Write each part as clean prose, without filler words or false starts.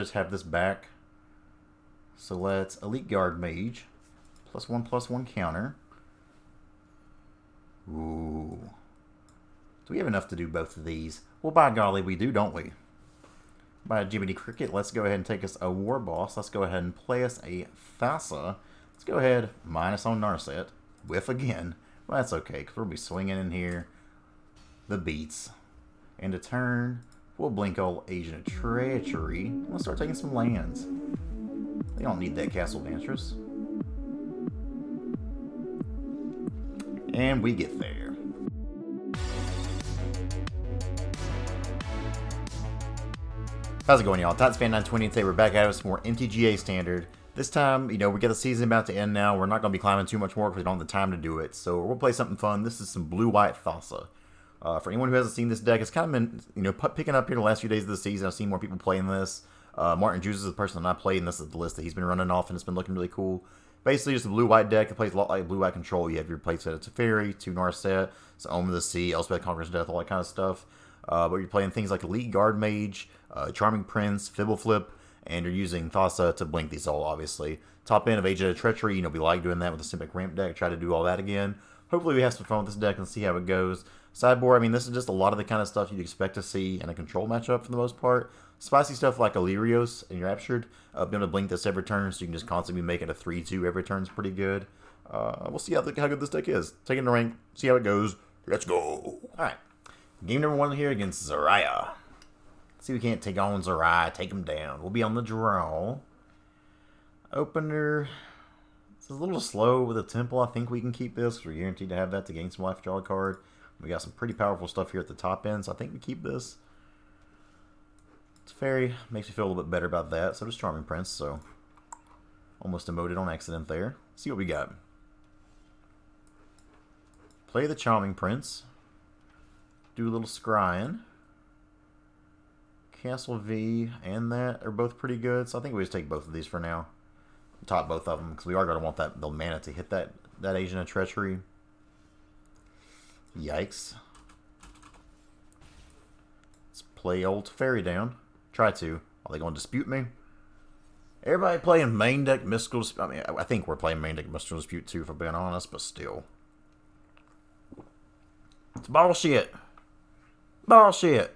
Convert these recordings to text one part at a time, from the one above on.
Just have this back. So let's Elite Guard Mage. +1/+1 counter. Ooh. Do we have enough to do both of these? Well, by golly, we do, don't we? By Jiminy Cricket, let's go ahead and take us a War Boss. Let's go ahead and play us a Thassa. Let's go ahead, minus on Narset. Whiff again. Well, that's okay, because we'll be swinging in here. The beats. And a turn, we'll blink old Agent of Treachery. Let's start taking some lands. They don't need that Castle Vantress. And we get there. How's it going, y'all? TotsFan920, and today we're back at it with some more MTGA Standard. This time, we got the season about to end now. We're not going to be climbing too much more because we don't have the time to do it. So we'll play something fun. This is some blue-white Thassa. For anyone who hasn't seen this deck, it's kind of been, picking up here the last few days of the season. I've seen more people playing this. Martin Juza is the person that I played, and this is the list that he's been running off, and it's been looking really cool. Basically, just a blue-white deck. It plays a lot like blue-white control. You have your playset of Teferi, 2 Narset, so Omen of the Sea, Elspeth Conqueror's Death, all that kind of stuff. But you're playing things like Elite Guard Mage, Charming Prince, Fibble Flip, and you're using Thassa to blink these all, obviously. Top end of Agent of Treachery, we like doing that with the Simic Ramp deck. Try to do all that again. Hopefully we have some fun with this deck and see how it goes. Sideboard, this is just a lot of the kind of stuff you'd expect to see in a control matchup for the most part. Spicy stuff like Illyrios and Raptured. Being able to blink this every turn, so you can just constantly make it a 3-2 every turn is pretty good. We'll see how good this deck is. Take it to rank, see how it goes. Let's go. Alright. Game number 1 here against Zariah. See if we can't take on Zariah, take him down. We'll be on the draw. Opener. It's a little slow with a Temple. I think we can keep this because we're guaranteed to have that to gain some life, draw a card. We got some pretty powerful stuff here at the top end, so I think we keep this. Teferi makes me feel a little bit better about that. So does Charming Prince, so almost emoted on accident there. See what we got. Play the Charming Prince. Do a little scrying. Castle V and that are both pretty good, so I think we just take both of these for now. Top both of them, because we are going to want the mana to hit that Agent of Treachery. Yikes. Let's play old Teferi down. Try to. Are they going to dispute me? Everybody playing main deck Mystical Dispute. I think we're playing main deck Mystical Dispute too, if I'm being honest, but still. It's bullshit. Bullshit.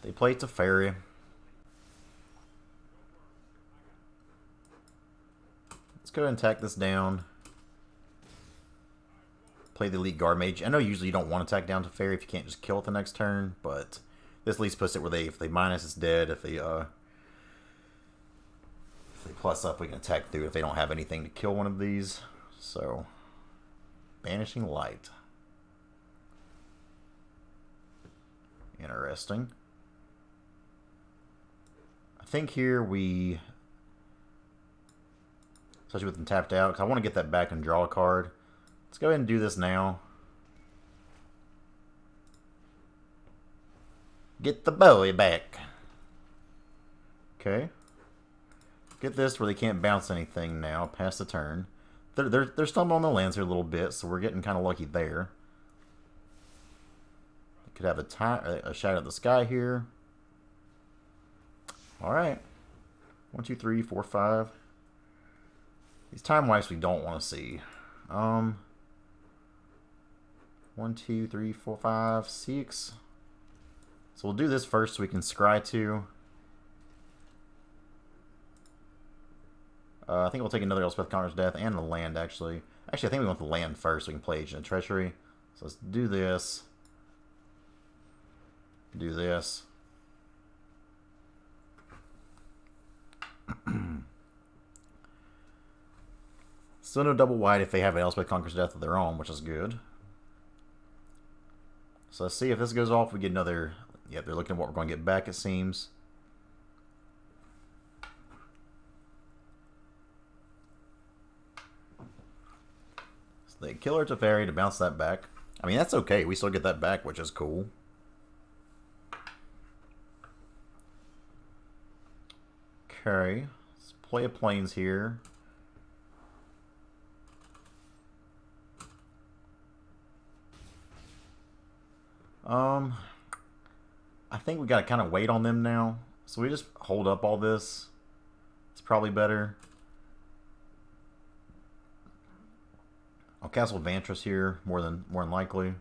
They play Teferi. Let's go ahead and tack this down. Play the Elite Guard Mage. I know usually you don't want to tack down Teferi if you can't just kill it the next turn, but this at least puts it where if they minus, it's dead. If they plus up, we can attack through if they don't have anything to kill one of these. So, Banishing Light. Interesting. I think here we, especially with them tapped out, because I want to get that back and draw a card. Let's go ahead and do this now. Get the boy back. Okay. Get this where they can't bounce anything now past the turn. They're stumbling on the lands here a little bit, so we're getting kind of lucky there. Could have a shot at the sky here. Alright. 1, 2, 3, 4, 5. These time wipes we don't want to see. 1, 2, 3, 4, 5, 6. So we'll do this first so we can scry 2. I think we'll take another Elspeth Conqueror's Death and the land, actually. Actually, I think we want the land first so we can play Agent of Treachery. So let's do this. Do this. Still no double white if they have an Elspeth Conqueror's Death of their own, which is good. So let's see if this goes off. We get another. Yep, they're looking at what we're going to get back, it seems. So they kill our Teferi to bounce that back. That's okay. We still get that back, which is cool. Okay, let's play a Plains here. I think we got to kind of wait on them now. So we just hold up all this. It's probably better. I'll castle Vantress here, more than likely.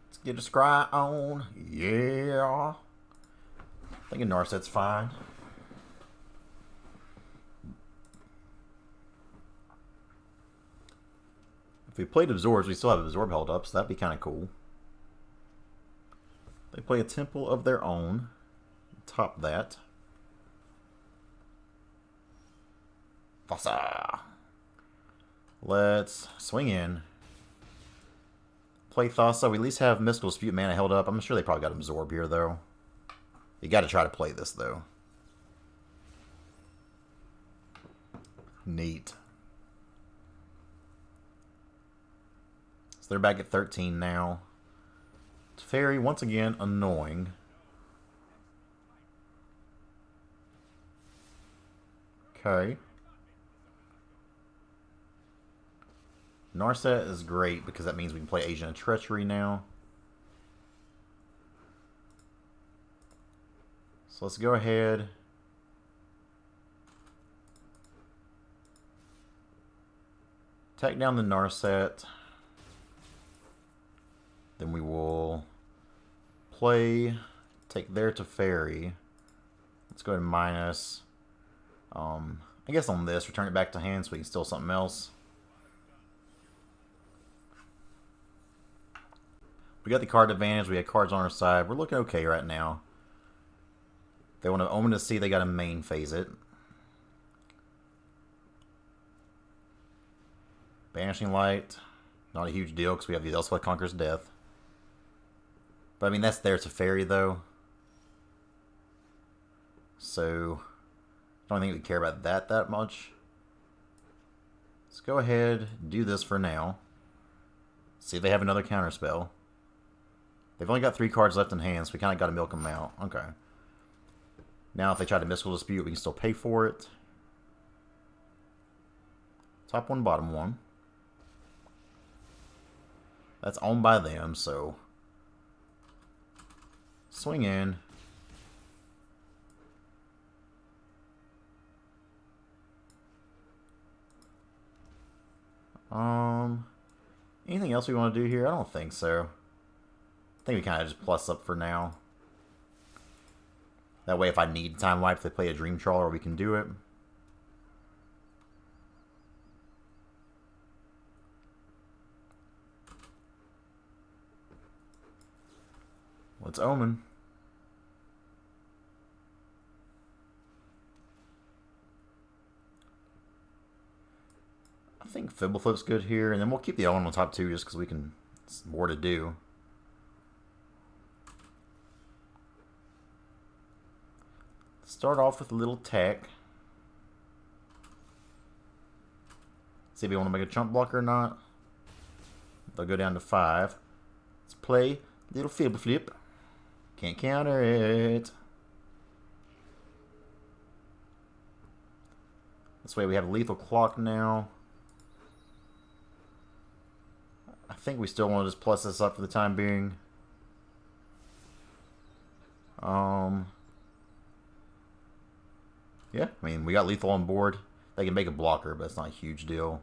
Let's get a scry on. Yeah. I think a Narset's fine. If we played Absorbs, we still have Absorb held up, so that'd be kind of cool. They play a Temple of their own. Top that. Thassa. Let's swing in. Play Thassa. We at least have Mystical Dispute mana held up. I'm sure they probably got Absorb here, though. You got to try to play this, though. Neat. So they're back at 13 now. Teferi, once again, annoying. Okay. Narset is great because that means we can play Agent of Treachery now. So let's go ahead. Attack down the Narset. Then we will play, take their Teferi. Let's go ahead and minus. I guess on this, return it back to hand so we can steal something else. We got the card advantage. We had cards on our side. We're looking okay right now. They want to Omen to see. They got to main phase it. Banishing Light. Not a huge deal because we have the Elspeth Conquers Death. But I mean, that's their Teferi though. So I don't think we care about that much. Let's go ahead and do this for now. See if they have another counterspell. They've only got 3 cards left in hand, so we kind of got to milk them out. Okay. Now if they try to Mystical Dispute, we can still pay for it. Top 1, bottom 1. That's owned by them, so swing in. Anything else we want to do here? I don't think so. I think we kind of just plus up for now. That way if I need time wipe to play a Dream Trawler, we can do it. Let's Omen. I think Fibble Flip's good here, and then we'll keep the Omen on top 2 just because we can. It's more to do. Start off with a little tech. See if we want to make a chump blocker or not. They'll go down to 5. Let's play little Fibble Flip. Can't counter it. This way we have a lethal clock now. I think we still want to just plus this up for the time being. Yeah, I mean, we got lethal on board. They can make a blocker, but it's not a huge deal.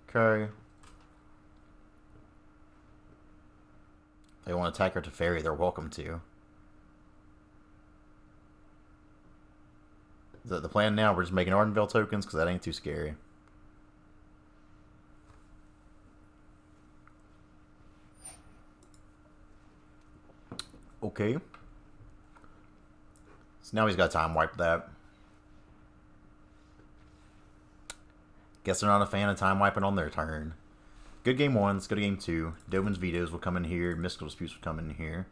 Okay. If they want to attack our Teferi, they're welcome to. Is that the plan now? We're just making Ardenvale tokens because that ain't too scary. Okay. So now he's got time wipe that. Guess they're not a fan of time wiping on their turn. Good game 1. Let's go to game 2. Dovin's Vetoes will come in here. Mystical Disputes will come in here.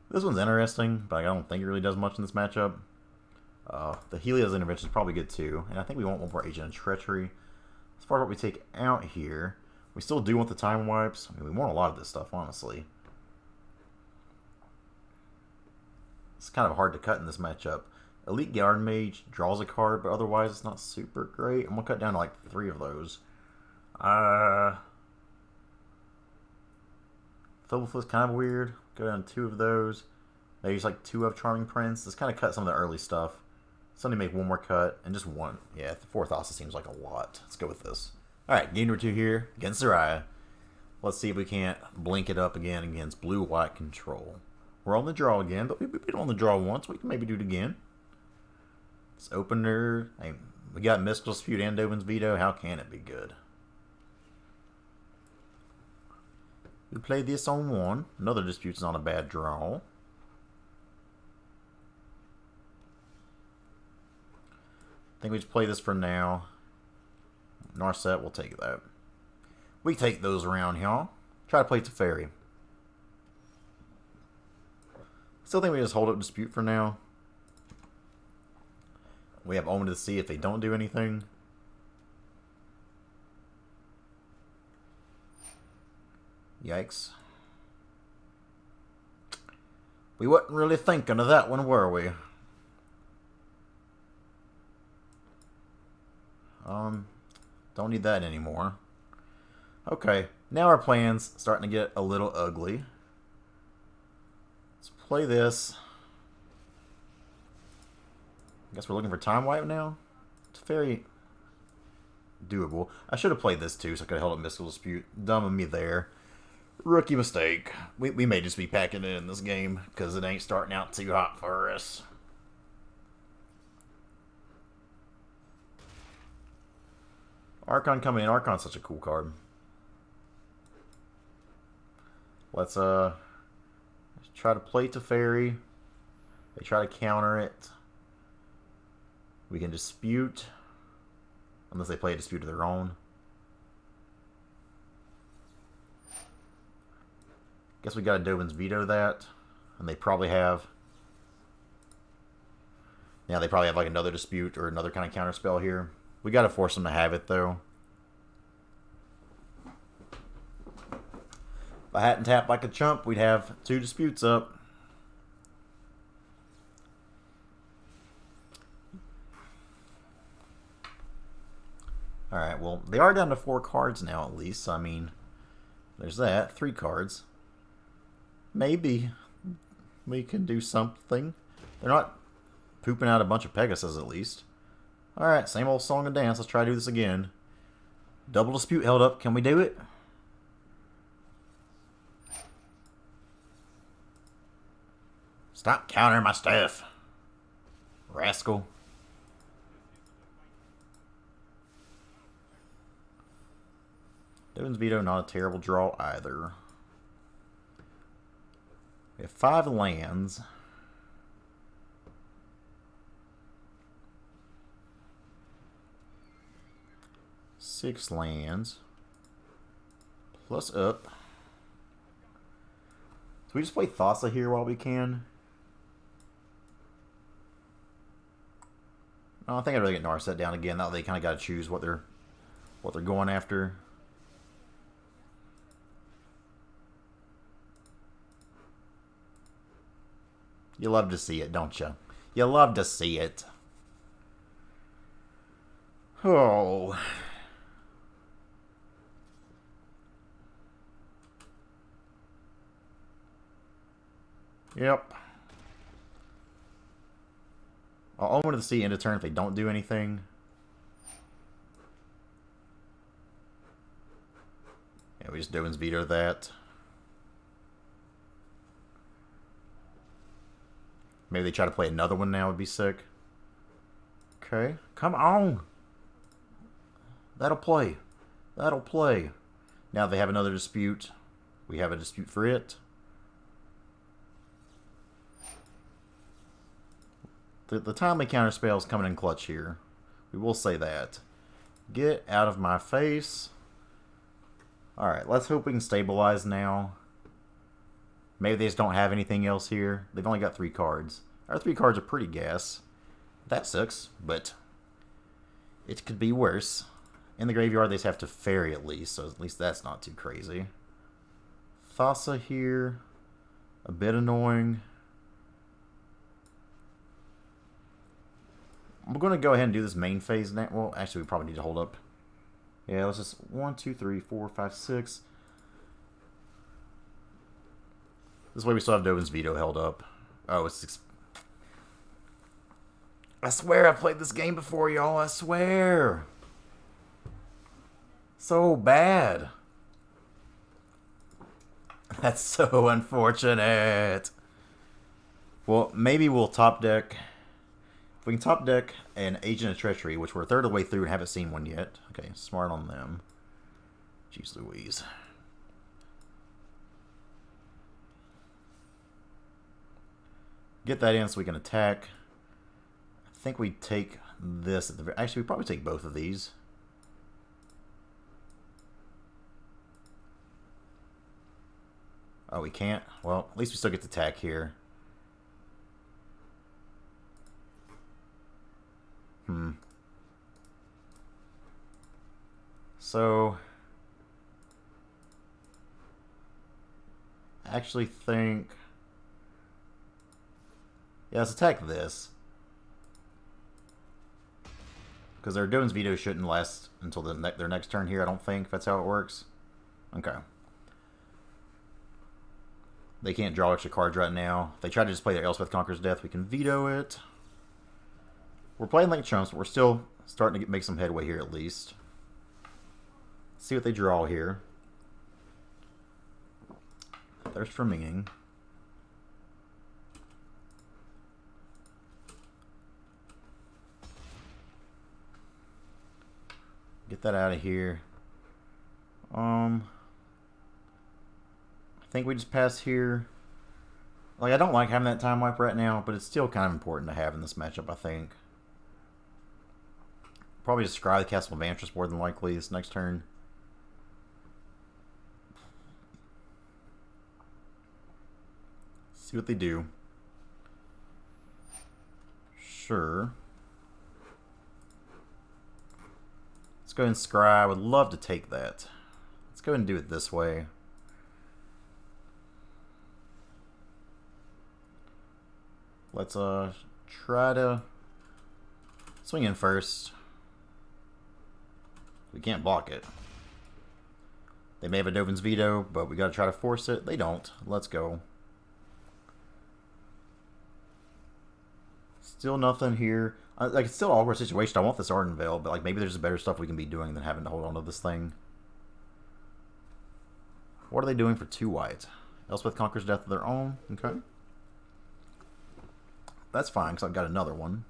This one's interesting, but I don't think it really does much in this matchup. The Helios Intervention is probably good too. And I think we want one more Agent of Treachery. As far as what we take out here, we still do want the time wipes. I mean, we want a lot of this stuff, honestly. It's kind of hard to cut in this matchup. Elite Guard Mage draws a card, but otherwise it's not super great. I'm going to cut down to like 3 of those. Fabled kind of weird. Go down to 2 of those. Maybe just like 2 of Charming Prince. Let's kind of cut some of the early stuff. Somebody make 1 more cut and just 1. Yeah, the 4th Thassa seems like a lot. Let's go with this. Alright, game number 2 here against Zariah. Let's see if we can't blink it up again against blue-white control. We're on the draw again, but we've been on the draw once. We can maybe do it again. This opener. Hey, we got Mystical Dispute and Dovin's Veto. How can it be good? We play this on 1. Another Dispute's not a bad draw. I think we just play this for now. Narset, we'll take that. We take those around, y'all. Try to play Teferi. Still think we just hold up Dispute for now. We have Omen to see if they don't do anything. Yikes. We wasn't really thinking of that one, were we? Don't need that anymore. Okay, now our plan's starting to get a little ugly. Let's play this. I guess we're looking for Time Wipe now. It's very doable. I should have played this too, so I could have held up Mystical Dispute. Dumb of me there. Rookie mistake. We may just be packing it in this game because it ain't starting out too hot for us. Archon coming in. Archon's such a cool card. Let's try to play Teferi. They try to counter it. We can dispute. Unless they play a dispute of their own. Guess we got a Dovin's Veto that. And they probably have... Yeah, they probably have like another dispute or another kind of counter spell here. We got to force them to have it, though. If I hadn't tapped like a chump, we'd have 2 disputes up. Alright, well, they are down to 4 cards now, at least. So, I mean, there's that. 3 cards. Maybe we can do something. They're not pooping out a bunch of Pegasus, at least. Alright, same old song and dance. Let's try to do this again. Double dispute held up. Can we do it? Stop countering my stuff, rascal. Dovin's Veto, not a terrible draw either. We have 5 lands. Six lands. Plus up. So we just play Thassa here while we can. No, I think I'd really get Narset down again. Now they kind of got to choose what they're going after. You love to see it, don't you? You love to see it. Oh. Yep. I'll Omen to the sea end of turn if they don't do anything. Yeah, we just Dovin's Veto that. Maybe they try to play another one now would be sick. Okay. Come on. That'll play. That'll play. Now they have another dispute. We have a dispute for it. The timely counter spell is coming in clutch here. We will say that. Get out of my face. Alright, let's hope we can stabilize now. Maybe they just don't have anything else here. They've only got 3 cards. Our 3 cards are pretty gas. That sucks, but it could be worse. In the graveyard, they just have to ferry at least, so at least that's not too crazy. Thassa here. A bit annoying. I'm going to go ahead and do this main phase now. Well, actually, we probably need to hold up. Yeah, let's just 1, 2, 3, 4, 5, 6. This way we still have Dovin's Veto held up. Oh, it's 6. I swear I've played this game before, y'all. I swear. So bad. That's so unfortunate. Well, maybe we'll top deck. If we can top deck an Agent of Treachery, which we're a third of the way through and haven't seen one yet. Okay, smart on them. Jeez Louise. Get that in so we can attack. I think we take this at the very... Actually, we probably take both of these. Oh, we can't? Well, at least we still get to attack here. So... I actually think... Yeah, let's attack this. Because their Dovin's Veto shouldn't last until their next turn here, I don't think. If that's how it works. Okay. They can't draw extra cards right now. If they try to just play their Elspeth Conquers Death, we can veto it. We're playing like chumps, but we're still starting to make some headway here at least. Let's see what they draw here. Thirst for Meaning. Get that out of here. I think we just pass here. Like, I don't like having that time wipe right now, but it's still kind of important to have in this matchup, I think. Probably just scry the Castle of Vantress more than likely this next turn. See what they do. Sure. Let's go ahead and scry. I would love to take that. Let's go ahead and do it this way. Let's try to swing in first. We can't block it. They may have a Dovin's Veto, but we gotta try to force it. They don't. Let's go. Still nothing here. Like, it's still an awkward situation. I want this Ardenvale, but like maybe there's better stuff we can be doing than having to hold on to this thing. What are they doing for 2 white? Elspeth Conquers Death of their own. Okay. That's fine, because I've got another one.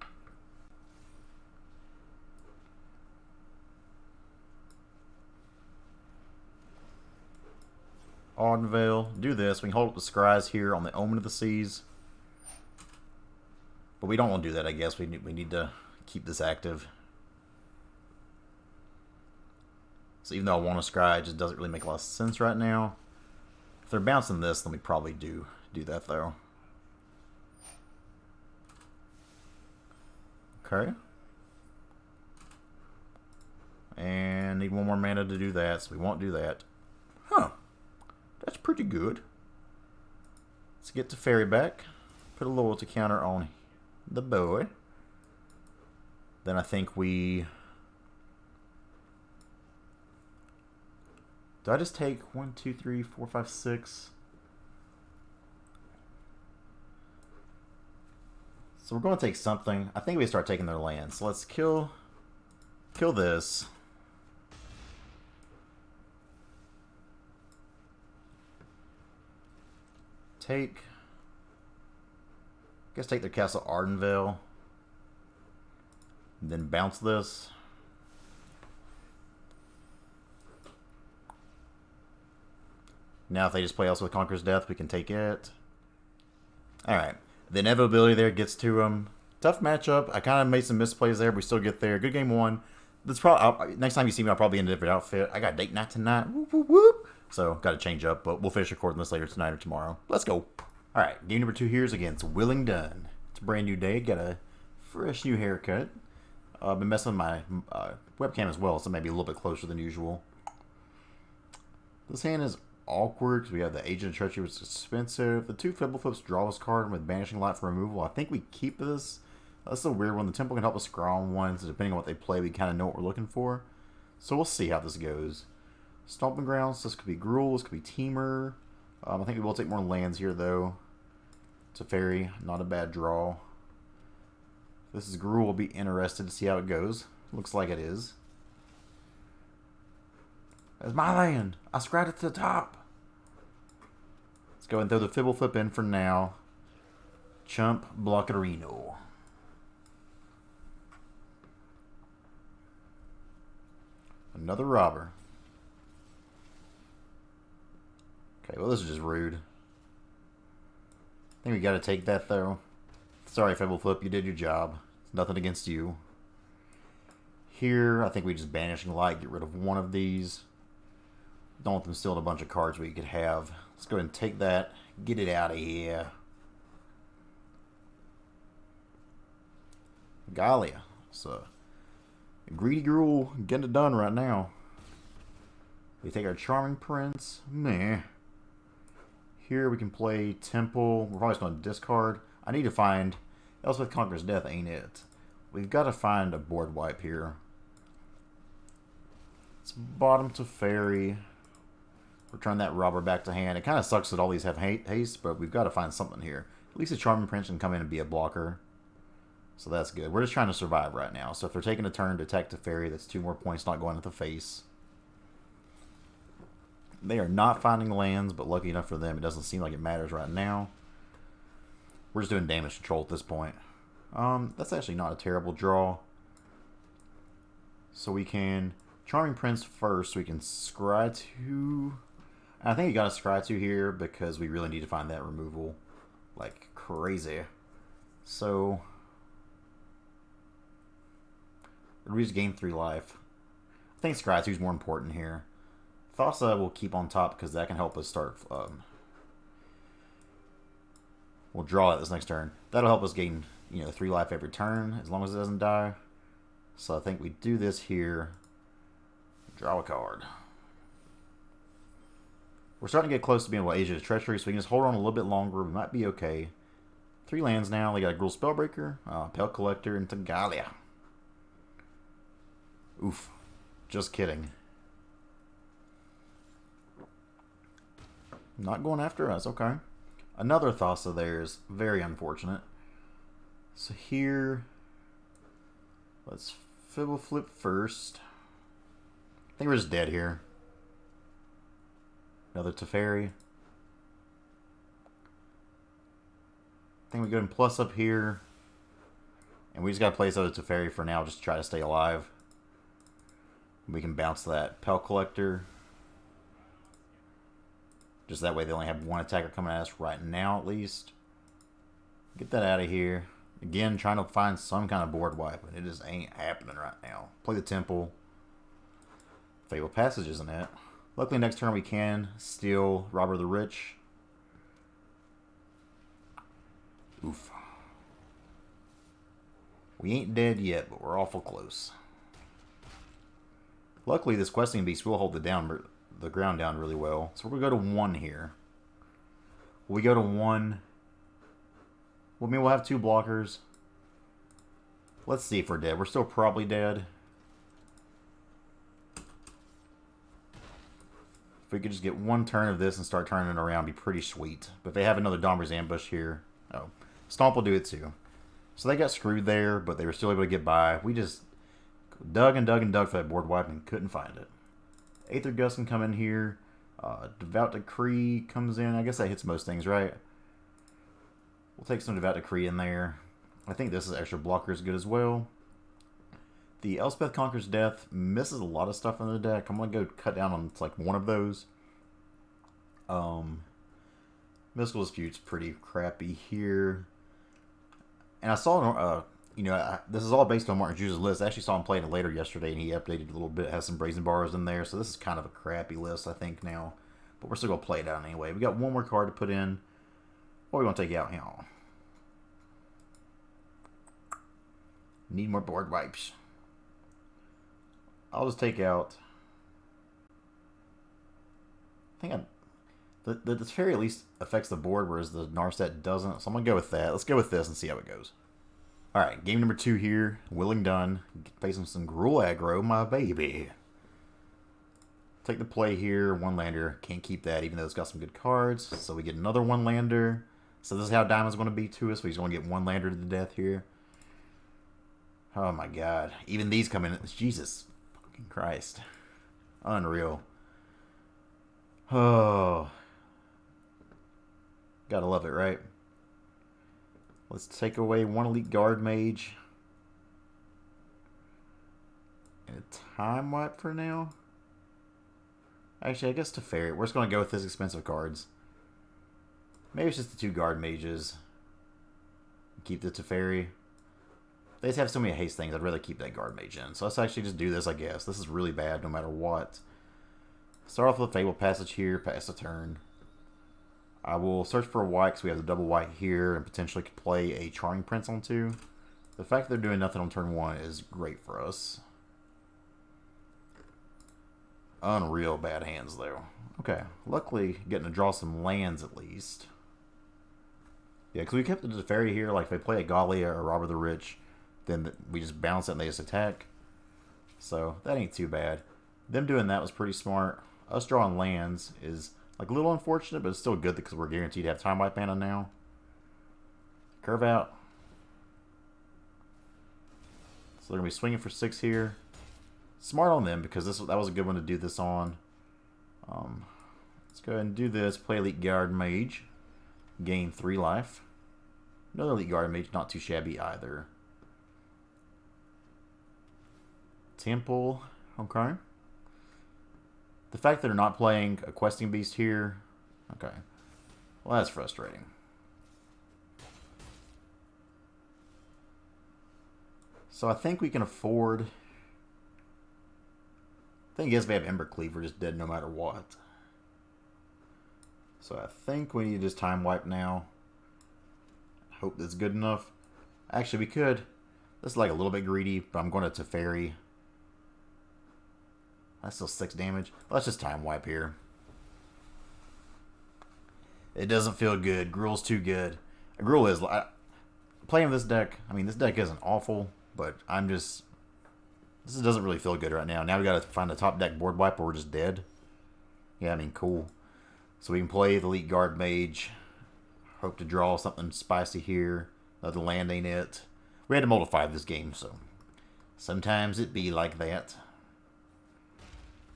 Ardenvale. Do this. We can hold up the scries here on the Omen of the Seas. But we don't want to do that, I guess. We need to keep this active. So even though I want to scry, it just doesn't really make a lot of sense right now. If they're bouncing this, then we probably do that, though. Okay. And need one more mana to do that, so we won't do that. Huh. That's pretty good. Let's get Teferi back. Put a loyalty counter on the boy. Then I think we... Do I just take 1, 2, 3, 4, 5, 6? So we're going to take something. I think we start taking their land. So let's kill this. I guess take their Castle Ardenvale. And then bounce this. Now if they just play Elspeth Conquers Death, we can take it. Alright. The inevitability there gets to them. Tough matchup. I kind of made some misplays there, but we still get there. Good game 1. That's probably next time you see me, I'll probably be in a different outfit. I got date night tonight. Whoop, whoop, whoop. So, got to change up, but we'll finish recording this later tonight or tomorrow. Let's go. Alright, game number 2 here is against Willingdon. It's a brand new day. Got a fresh new haircut. I've been messing with my webcam as well, so maybe a little bit closer than usual. This hand is awkward because we have the Agent of Treachery, which is expensive. The 2 Fabled Flips draw this card with Banishing Light for removal. I think we keep this. That's a weird one. The Temple can help us scrawl on one, so depending on what they play, we kind of know what we're looking for. So we'll see how this goes. Stomping Grounds, this could be Gruul, this could be Teamer. I think we will take more lands here, though. Teferi, not a bad draw. This is Gruul, we'll be interested to see how it goes. Looks like it is. That's my land. I scratched it to the top. Let's go and throw the Fibble Flip in for now. Chump Blockerino. Another robber. Okay, well this is just rude. I think we gotta take that though. Sorry, Fabled Flip, you did your job. It's nothing against you. Here, I think we just Banishing Light, get rid of one of these. Don't want them stealing a bunch of cards we could have. Let's go ahead and take that. Get it out of here. Galia. So, Greedy Gruul getting it done right now. We take our Charming Prince. Meh. Here we can play Temple. We're probably just going to discard. I need to find... Elspeth Conquers Death ain't it. We've got to find a board wipe here. It's bottom Teferi. Return that robber back to hand. It kind of sucks that all these have haste, but we've got to find something here. At least a Charming Prince can come in and be a blocker. So that's good. We're just trying to survive right now. So if they're taking a turn to attack Teferi, that's 2 more points not going at the face. They are not finding lands, but lucky enough for them, it doesn't seem like it matters right now. We're just doing damage control at this point. That's actually not a terrible draw. So we can Charming Prince first. So we can scry 2. I think you got to scry 2 here because we really need to find that removal like crazy. So we just gain 3 life. I think scry 2 is more important here. Thassa will keep on top because that can help us start. We'll draw it this next turn. That'll help us gain, 3 life every turn as long as it doesn't die. So I think we do this here. Draw a card. We're starting to get close to being Agent of Treachery, so we can just hold on a little bit longer. We might be okay. 3 lands now. They got a Gruul Spellbreaker, Pale Collector, and Galia. Oof. Just kidding. Not going after us, okay. Another Thassa there is very unfortunate. So here, let's Fibble Flip first. I think we're just dead here. Another Teferi. I think we go and plus up here. And we just got to place out a Teferi for now just to try to stay alive. We can bounce that Pale Collector. Just that way they only have 1 attacker coming at us right now at least. Get that out of here. Again, trying to find some kind of board wipe, and it just ain't happening right now. Play the Temple. Fabled Passage isn't it. Luckily next turn we can steal Robber the Rich. Oof. We ain't dead yet, but we're awful close. Luckily this Questing Beast will hold the ground down really well. So we're going to go to 1 here. We go to 1. Well, I mean, we'll have 2 blockers. Let's see if we're dead. We're still probably dead. If we could just get 1 turn of this and start turning it around, it'd be pretty sweet. But if they have another Domber's Ambush here, oh, Stomp will do it too. So they got screwed there, but they were still able to get by. We just dug and dug and dug for that board wipe and couldn't find it. Aether Gust can come in here. Devout Decree comes in. I guess that hits most things, right? We'll take some Devout Decree in there. I think this is extra blocker is good as well. The Elspeth Conquers Death misses a lot of stuff in the deck. I'm going to go cut down on like 1 of those. Mystical Dispute's pretty crappy here. And I saw, this is all based on Martin Juza's list. I actually saw him playing it later yesterday, and he updated a little bit. It has some Brazen Borrows in there, so this is kind of a crappy list, I think, now. But we're still going to play it out anyway. We got 1 more card to put in. What are we going to take out here? Need more board wipes. I'll just take out... I think the Teferi at least affects the board, whereas the Narset doesn't. So I'm going to go with that. Let's go with this and see how it goes. Alright, game number 2 here. Willing done. Facing some Gruul Aggro, my baby. Take the play here. One lander. Can't keep that even though it's got some good cards. So we get another one lander. So this is how Diamond's going to be to us. We're just going to get one lander to the death here. Oh my god. Even these come in. Jesus fucking Christ. Unreal. Oh. Gotta love it, right? Let's take away one Elite Guard Mage. And a Time Wipe for now. Actually, I guess Teferi. We're just going to go with his expensive cards. Maybe it's just the 2 Guard Mages. Keep the Teferi. They just have so many haste things. I'd rather keep that Guard Mage in. So let's actually just do this, I guess. This is really bad no matter what. Start off with a Fabled Passage here. Pass the turn. I will search for a white because we have the double white here and potentially could play a Charming Prince on 2. The fact that they're doing nothing on turn 1 is great for us. Unreal bad hands, though. Okay, luckily getting to draw some lands at least. Yeah, because we kept the Teferi here. Like if they play a Galia or Robber the Rich, then we just bounce it and they just attack. So that ain't too bad. Them doing that was pretty smart. Us drawing lands is like a little unfortunate, but it's still good because we're guaranteed to have Time Wipe mana now. Curve out. So they're going to be swinging for 6 here. Smart on them because that was a good one to do this on. Let's go ahead and do this. Play Elite Guard Mage. Gain 3 life. Another Elite Guard Mage, not too shabby either. Temple. Okay. The fact that they're not playing a Questing Beast here. Okay. Well, that's frustrating. So I think we can afford... I think, yes, we have Ember Cleave. We're just dead no matter what. So I think we need to just Time Wipe now. Hope that's good enough. Actually, we could. This is like a little bit greedy, but I'm going to Teferi. That's still 6 damage. Let's just Time Wipe here. It doesn't feel good. Gruul's too good. Gruul is... playing this deck, I mean, this deck isn't awful, but I'm just... This doesn't really feel good right now. Now we got to find a top deck board wipe or we're just dead. Yeah, I mean, cool. So we can play the Elite Guard Mage. Hope to draw something spicy here. The land ain't it. We had to multiply this game, so sometimes it be like that.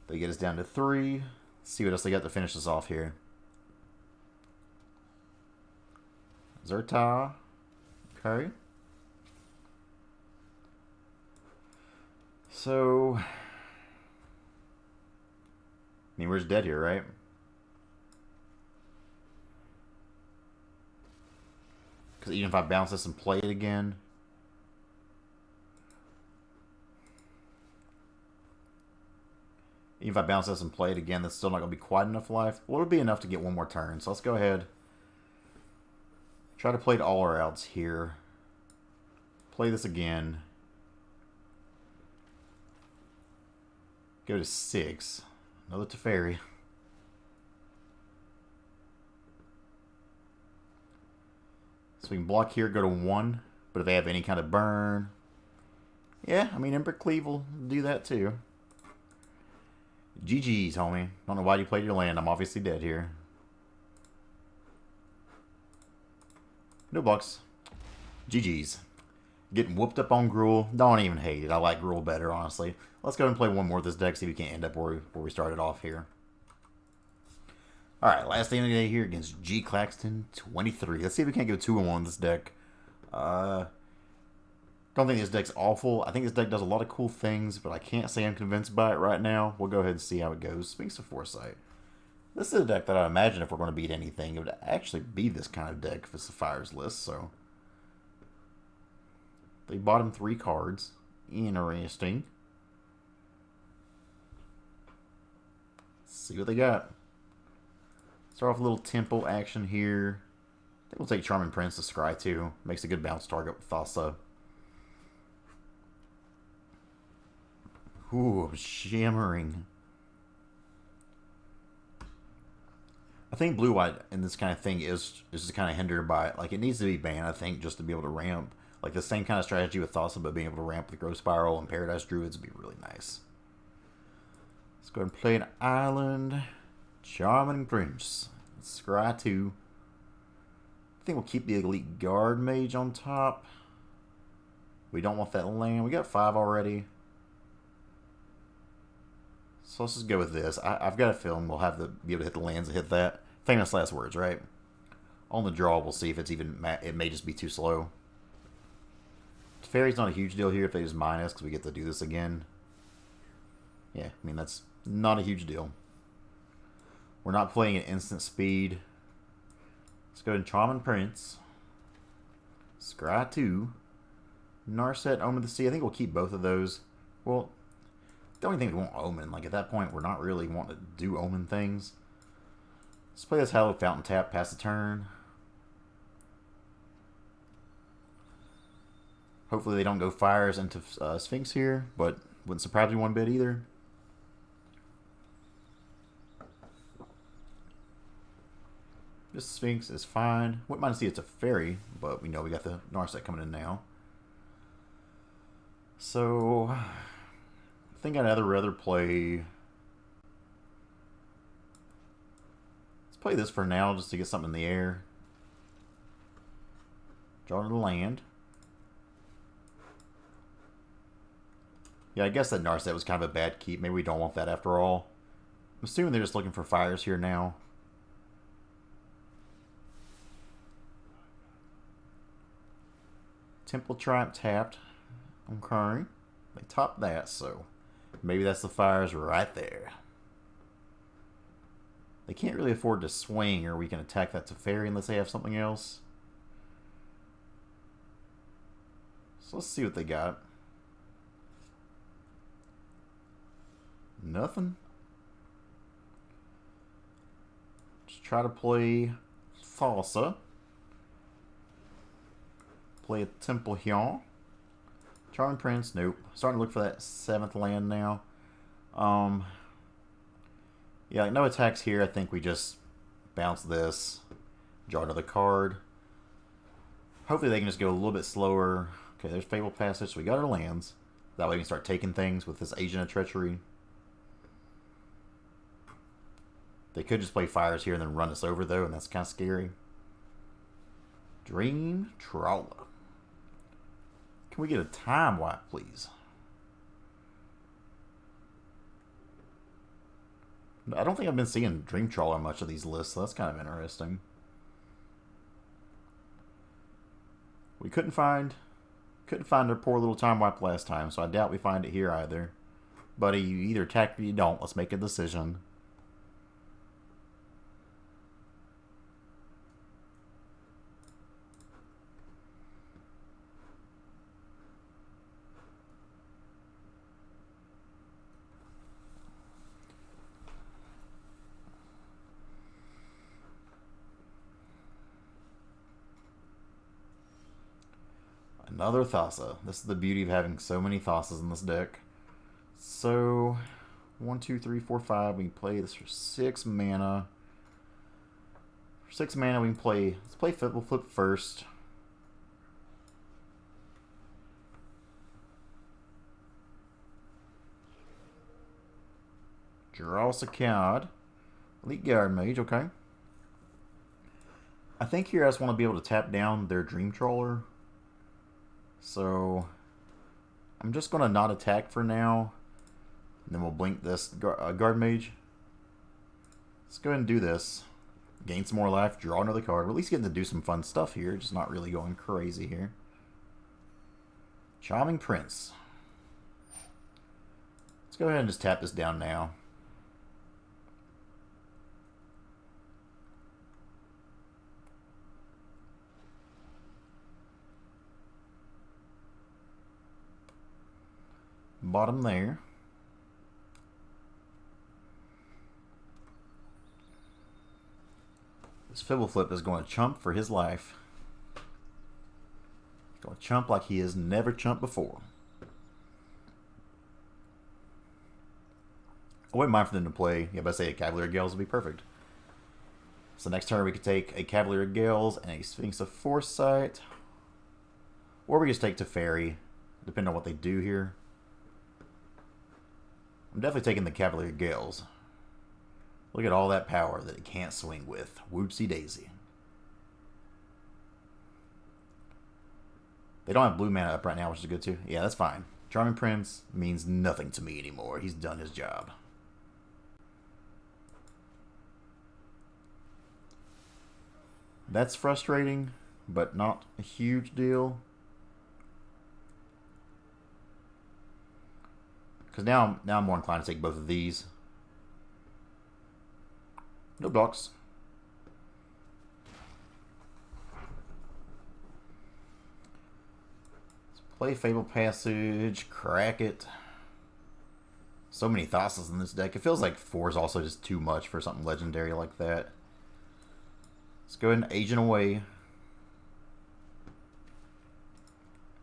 They get us down to 3. Let's see what else they got to finish us off here. Zerta. Okay. So, I mean, we're just dead here, right? Because even if I bounce this and play it again... Even if I bounce this and play it again, that's still not going to be quite enough life. Well, it'll be enough to get one more turn. So let's go ahead. Try to play it all our outs here. Play this again. Go to 6. Another Teferi. So we can block here, go to 1. But if they have any kind of burn... Yeah, I mean, Ember Cleave will do that too. GG's, homie. Don't know why you played your land. I'm obviously dead here. No blocks. GG's. Getting whooped up on Gruul. Don't even hate it. I like Gruul better, honestly. Let's go and play one more of this deck, see if we can't end up where we started off here. Alright, last game of the day here against G Claxton 23. Let's see if we can't go 2-1 in this deck. Don't think this deck's awful. I think this deck does a lot of cool things, but I can't say I'm convinced by it right now. We'll go ahead and see how it goes. Speaks of foresight. This is a deck that I imagine if we're going to beat anything, it would actually be this kind of deck if it's the Fires list, so... They bottom 3 cards. Interesting. Let's see what they got. Start off with a little tempo action here. I think we'll take Charming Prince to scry too. Makes a good bounce target with Thassa. Ooh, shimmering. I think blue-white in this kind of thing is just kind of hindered by it. Like, it needs to be banned, I think, just to be able to ramp. Like the same kind of strategy with Thassa, but being able to ramp with Growth Spiral and Paradise Druids would be really nice. Let's go ahead and play an island. Charming Prince. Scry 2. I think we'll keep the Elite Guard Mage on top. We don't want that land. We got 5 already. So let's just go with this. I've got a feeling we'll have to be able to hit the lands and hit that. Famous last words, right? On the draw, we'll see if it's even... It may just be too slow. Teferi's not a huge deal here if they just mine us, because we get to do this again. Yeah, I mean, that's not a huge deal. We're not playing at instant speed. Let's go to Charming Prince. Scry 2. Narset, Omen of the Sea. I think we'll keep both of those. Well, the only thing we want Omen. Like, at that point, we're not really wanting to do Omen things. Let's play this Hallowed Fountain Tap, pass the turn. Hopefully they don't go Fires into Sphinx here, but wouldn't surprise me one bit either. This Sphinx is fine. Wouldn't mind to see it's a Teferi, but we know we got the Narset coming in now. So, I think I'd rather play... Let's play this for now, just to get something in the air. Draw to the land. Yeah, I guess that Narset was kind of a bad keep. Maybe we don't want that after all. I'm assuming they're just looking for Fires here now. Temple Triumph tapped. Okay. They topped that, so maybe that's the Fires right there. They can't really afford to swing, or we can attack that Teferi unless they have something else. So let's see what they got. Nothing. Just try to play Thassa. Play a Temple here. Charming Prince, nope. Starting to look for that 7th land now. Yeah, like no attacks here. I think we just bounce this. Draw another card. Hopefully they can just go a little bit slower. Okay, there's Fabled Passage, so we got our lands. That way we can start taking things with this Agent of Treachery. They could just play Fires here and then run us over, though, and that's kind of scary. Dream Trawler. Can we get a time wipe, please? I don't think I've been seeing Dream Trawler much of these lists, so that's kind of interesting. We couldn't find our poor little time wipe last time, so I doubt we find it here either. Buddy, you either attack or you don't. Let's make a decision. Another Thassa. This is the beauty of having so many Thassas in this deck. So, 1, 2, 3, 4, 5. We can play this for 6 mana. For 6 mana, we can play. Let's play Flip. We'll flip first. Draw us a card. Elite Guard Mage, okay. I think here I just want to be able to tap down their Dream Trawler. So, I'm just going to not attack for now. And then we'll blink this Guard Mage. Let's go ahead and do this. Gain some more life, draw another card. We're at least getting to do some fun stuff here. Just not really going crazy here. Charming Prince. Let's go ahead and just tap this down now. Bottom there. This Fibble Flip is going to chump for his life. He's going to chump like he has never chumped before. I wouldn't mind for them to play, yeah, but I say a Cavalier Gales would be perfect. So next turn we could take a Cavalier Gales and a Sphinx of Foresight. Or we just take Teferi, depending on what they do here. I'm definitely taking the Cavalier Gales. Look at all that power that it can't swing with. Whoopsie daisy. They don't have blue mana up right now, which is good too. Yeah, that's fine. Charming Prince means nothing to me anymore. He's done his job. That's frustrating, but not a huge deal. Because now I'm more inclined to take both of these. No blocks. Let's play Fabled Passage, crack it. So many Thassas in this deck. It feels like 4 is also just too much for something legendary like that. Let's go ahead and Agent away.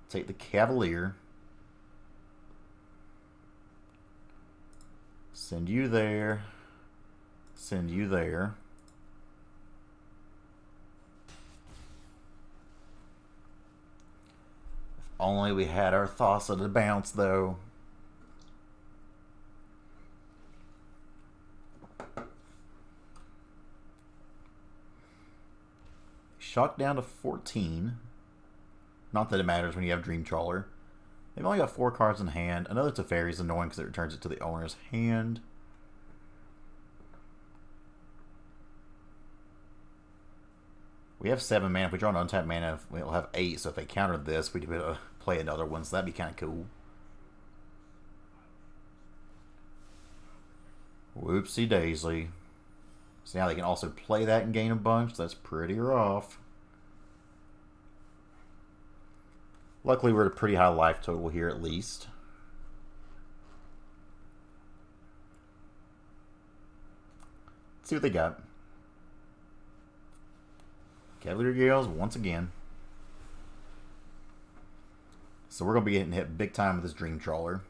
Take the Cavalier. Send you there. Send you there. If only we had our Thassa to bounce, though. Shock down to 14. Not that it matters when you have Dream Trawler. They've only got 4 cards in hand. Another Teferi is annoying because it returns it to the owner's hand. We have 7 mana. If we draw an untapped mana, we'll have 8. So if they countered this, we'd be able to play another one. So that'd be kind of cool. Whoopsie daisy. So now they can also play that and gain a bunch. That's pretty rough. Luckily, we're at a pretty high life total here at least. Let's see what they got. Cavalier Gales once again. So we're going to be getting hit big time with this Dream Trawler.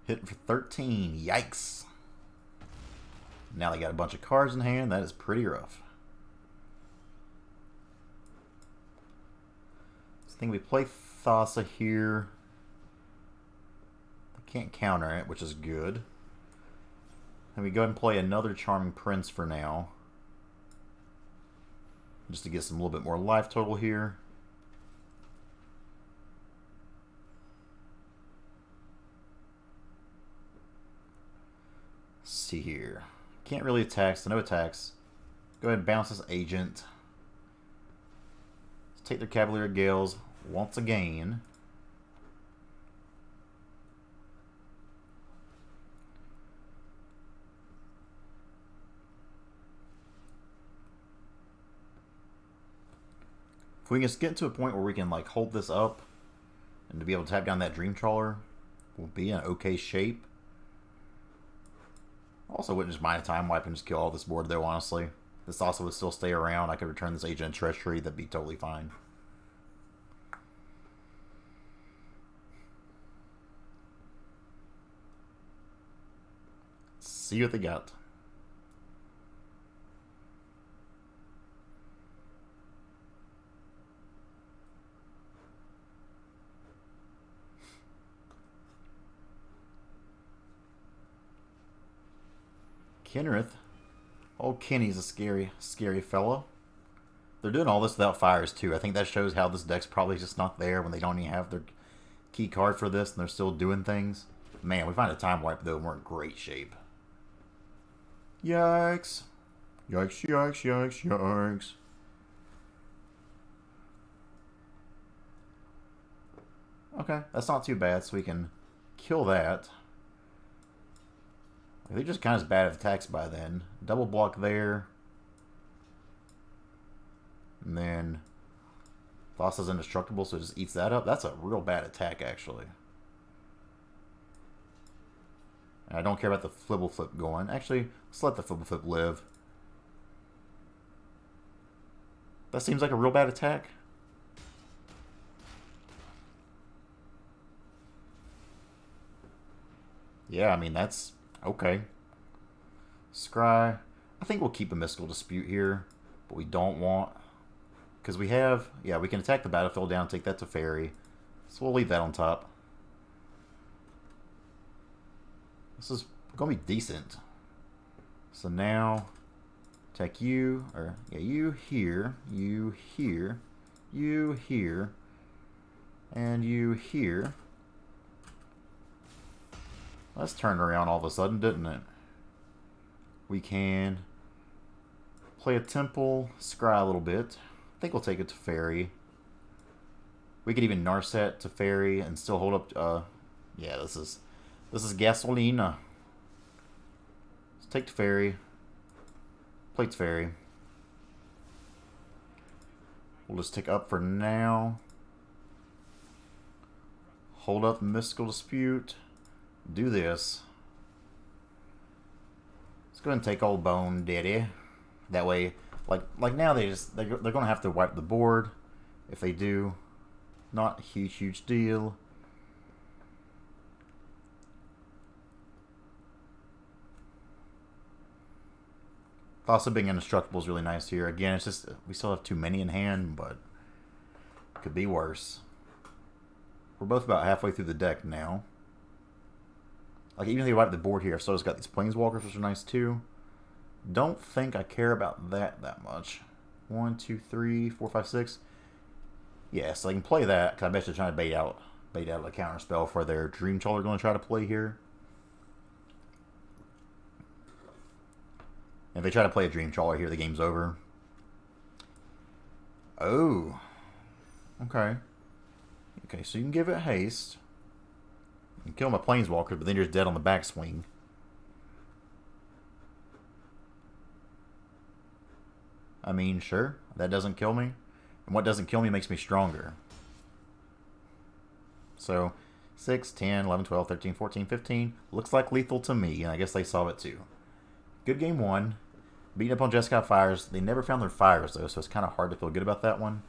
Hitting for 13. Yikes. Now they got a bunch of cards in hand. That is pretty rough. So I think we play Thassa here. They can't counter it, which is good. And we go ahead and play another Charming Prince for now. Just to get some little bit more life total here. See here. Can't really attack, so no attacks. Go ahead and bounce this Agent. Let's take their Cavalier Gales once again. If we can just get to a point where we can like hold this up and to be able to tap down that Dream Trawler, we'll be in okay shape. Also, wouldn't just mind a time wipe and just kill all this board, though, honestly. This also would still stay around. I could return this Agent of Treachery. That'd be totally fine. Let's see what they got. Kenrith. Old Kenny's a scary, scary fellow. They're doing all this without fires, too. I think that shows how this deck's probably just not there when they don't even have their key card for this and they're still doing things. Man, we find a time wipe, though, and we're in great shape. Yikes. Yikes, yikes, yikes, yikes. Okay, that's not too bad, so we can kill that. They're just kind of as bad at attacks by then. Double block there. And then Thassa's indestructible, so it just eats that up. That's a real bad attack, actually. And I don't care about the Flibble Flip going. Actually, let's let the Flibble Flip live. That seems like a real bad attack. Yeah, I mean, that's okay. Scry. I think we'll keep a Mystical Dispute here, but we don't want... Because we have... Yeah, we can attack the battlefield down, take that to Teferi. So we'll leave that on top. This is going to be decent. So now, attack you, or yeah, you here, you here, you here, and you here. Let's turn around all of a sudden, didn't it? We can play a temple, scry a little bit. I think we'll take it to Teferi. We could even Narset to Teferi and still hold up. Yeah, this is gasolina. Let's take Teferi. Play Teferi. We'll just take up for now. Hold up Mystical Dispute. Do this. Let's go ahead and take old Bone Daddy. That way, like now they're gonna have to wipe the board. If they do, not a huge deal. Thassa being indestructible is really nice here. Again, it's just we still have too many in hand, but it could be worse. We're both about halfway through the deck now. Like, even if they wipe the board here, I've still just got these Planeswalkers, which are nice too. Don't think I care about that much. 1, 2, 3, 4, 5, 6. Yeah, so I can play that, because I bet they're trying to bait out a counter spell for their Dream Trawler going to try to play here. If they try to play a Dream Trawler here, the game's over. Oh. Okay. Okay, so you can give it haste. You can kill my Planeswalker, but then you're dead on the backswing. I mean, sure. That doesn't kill me. And what doesn't kill me makes me stronger. So, 6, 10, 11, 12, 13, 14, 15. Looks like lethal to me, and I guess they saw it too. Good game one. Beating up on Jeskai Fires. They never found their fires, though, so it's kind of hard to feel good about that one.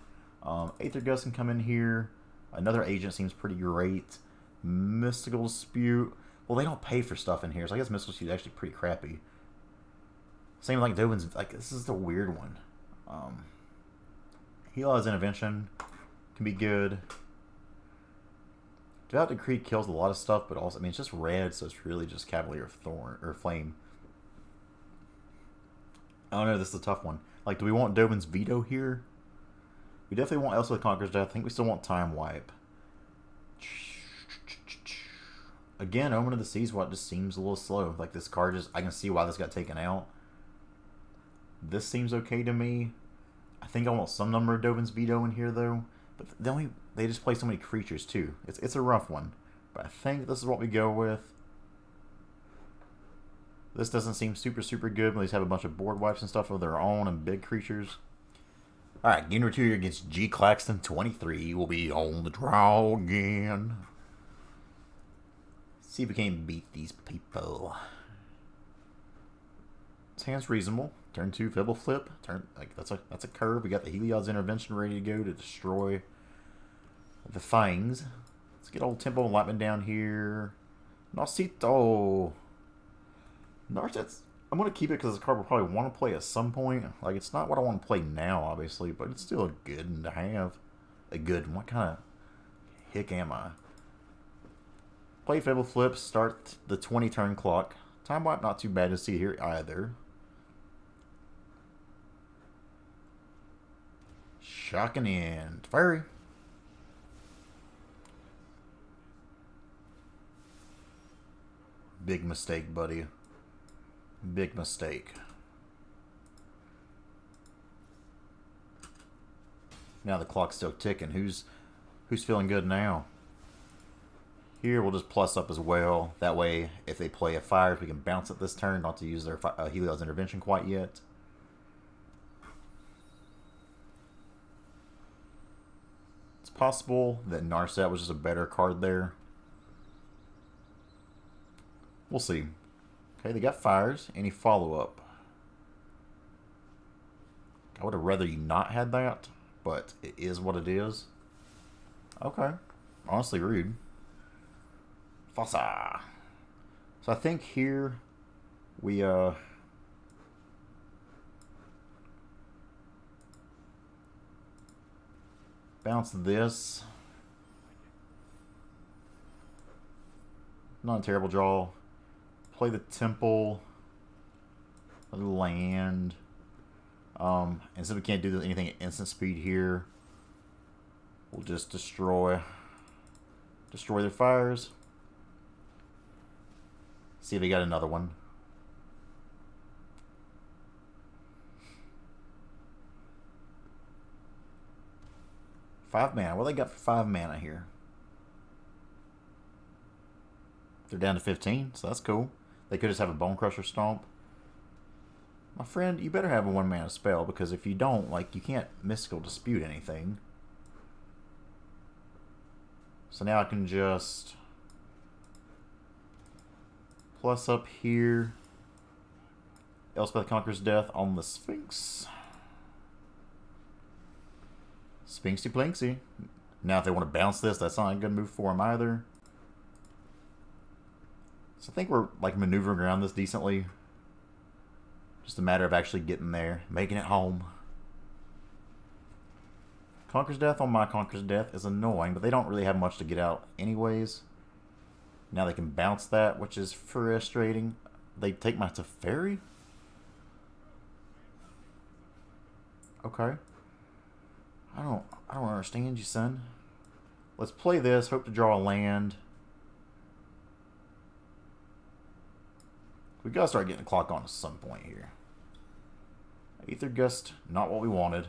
Aether Gust can come in here. Another agent seems pretty great. Mystical Dispute. Well, they don't pay for stuff in here, so I guess Mystical Dispute is actually pretty crappy. Same like Dovin's. Like, this is the weird one. Heal's Intervention can be good. Devout Decree kills a lot of stuff, but also, I mean, it's just red, so it's really just Cavalier of Thorn or Flame. I don't know, this is a tough one. Like, do we want Dovin's Veto here? We definitely want Elspeth Conqueror's Death. I think we still want Time Wipe. Again, Omen of the Seas, what just seems a little slow. Like, this card just, I can see why this got taken out. This seems okay to me. I think I want some number of Dovin's Veto in here, though. But they just play so many creatures, too. It's a rough one. But I think this is what we go with. This doesn't seem super good. They just have a bunch of board wipes and stuff of their own and big creatures. Alright, game number 2 against G. Claxton 23 will be on the draw again. See if we can beat these people. This hand's reasonable. Turn 2, Fibble Flip. That's a curve. We got the Heliod's Intervention ready to go to destroy the Fangs. Let's get old Temple of Enlightenment down here. Nosito. Narset's, I'm going to keep it because it's a card we'll probably want to play at some point. Like, it's not what I want to play now, obviously, but it's still a good one to have. A good one. What kind of hick am I? Play Fable Flip, start the 20 turn clock. Time Wipe, not too bad to see here either. Shocking in. Teferi. Big mistake, buddy. Big mistake. Now the clock's still ticking. Who's feeling good now? Here we'll just plus up as well. That way, if they play a Fires, we can bounce it this turn. Not to use their Heliod's Intervention quite yet. It's possible that Narset was just a better card there. We'll see. Okay, they got Fires. Any follow-up? I would have rather you not had that, but it is what it is. Okay. Honestly rude. Thassa. So I think here we bounce this. Not a terrible draw. Play the Temple, land. And since we can't do anything at instant speed here, we'll just destroy their fires. See if they got another one. Five mana. What do they got for 5 mana here? They're down to 15, so that's cool. They could just have a Bone Crusher Stomp. My friend, you better have a 1 mana spell, because if you don't, like, you can't Mystical Dispute anything. So now I can just plus up here. Elspeth Conquers Death on the Sphinx. Sphinxy Plinksy. Now if they want to bounce this, that's not a good move for them either. So I think we're like maneuvering around this decently. Just a matter of actually getting there, making it home. Conquer's Death on my Conquer's Death is annoying, but they don't really have much to get out anyways. Now they can bounce that, which is frustrating. They take my Teferi? Okay. I don't understand you, son. Let's play this, hope to draw a land. We gotta start getting the clock on at some point here. Aether Gust, not what we wanted.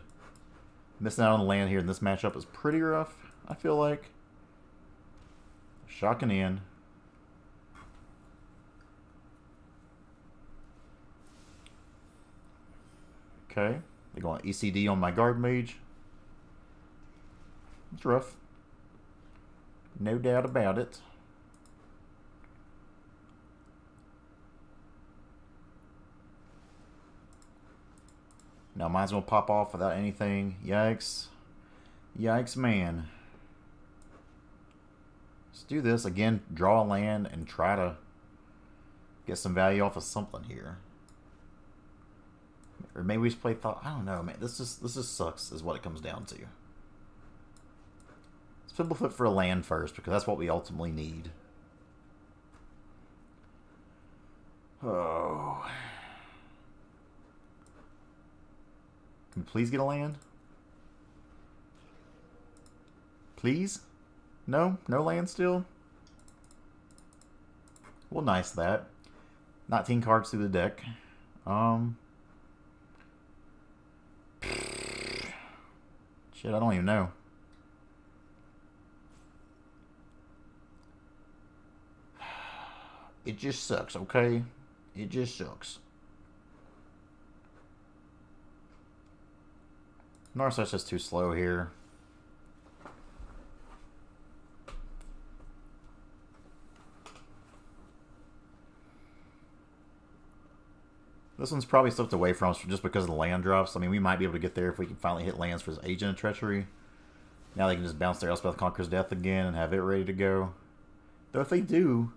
Missing out on the land here in this matchup is pretty rough, I feel like. Shocking in. Okay, they're going ECD on my Guard Mage. It's rough. No doubt about it. Now mine's gonna pop off without anything. Yikes. Yikes, man. Let's do this again. Draw a land and try to get some value off of something here. Or maybe we just play thought. I don't know, man. This just sucks, is what it comes down to. Let's Fimblefoot for a land first, because that's what we ultimately need. Oh. Can we please get a land? Please? No? No land still? Well, nice that. 19 cards through the deck. Shit, I don't even know. It just sucks, okay? It just sucks. Narset's just too slow here. This one's probably slipped away from us just because of the land drops. I mean, we might be able to get there if we can finally hit lands for his Agent of Treachery. Now they can just bounce their Elspeth Conquers Death again and have it ready to go. Though if they do,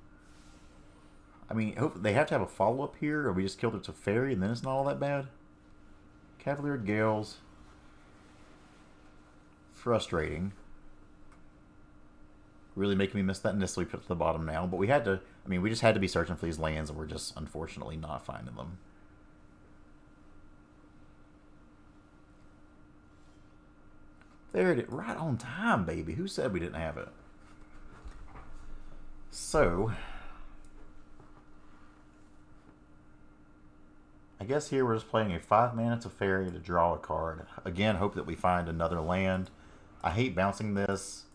I mean, they have to have a follow-up here, or we just kill their Teferi and then it's not all that bad. Cavalier Gales. Frustrating. Really making me miss that Nissa we put to the bottom now. But we had to, I mean, we just had to be searching for these lands and we're just unfortunately not finding them. There it is. Right on time, baby. Who said we didn't have it? So, I guess here we're just playing a 5-mana Teferi to draw a card. Again, hope that we find another land. I hate bouncing this,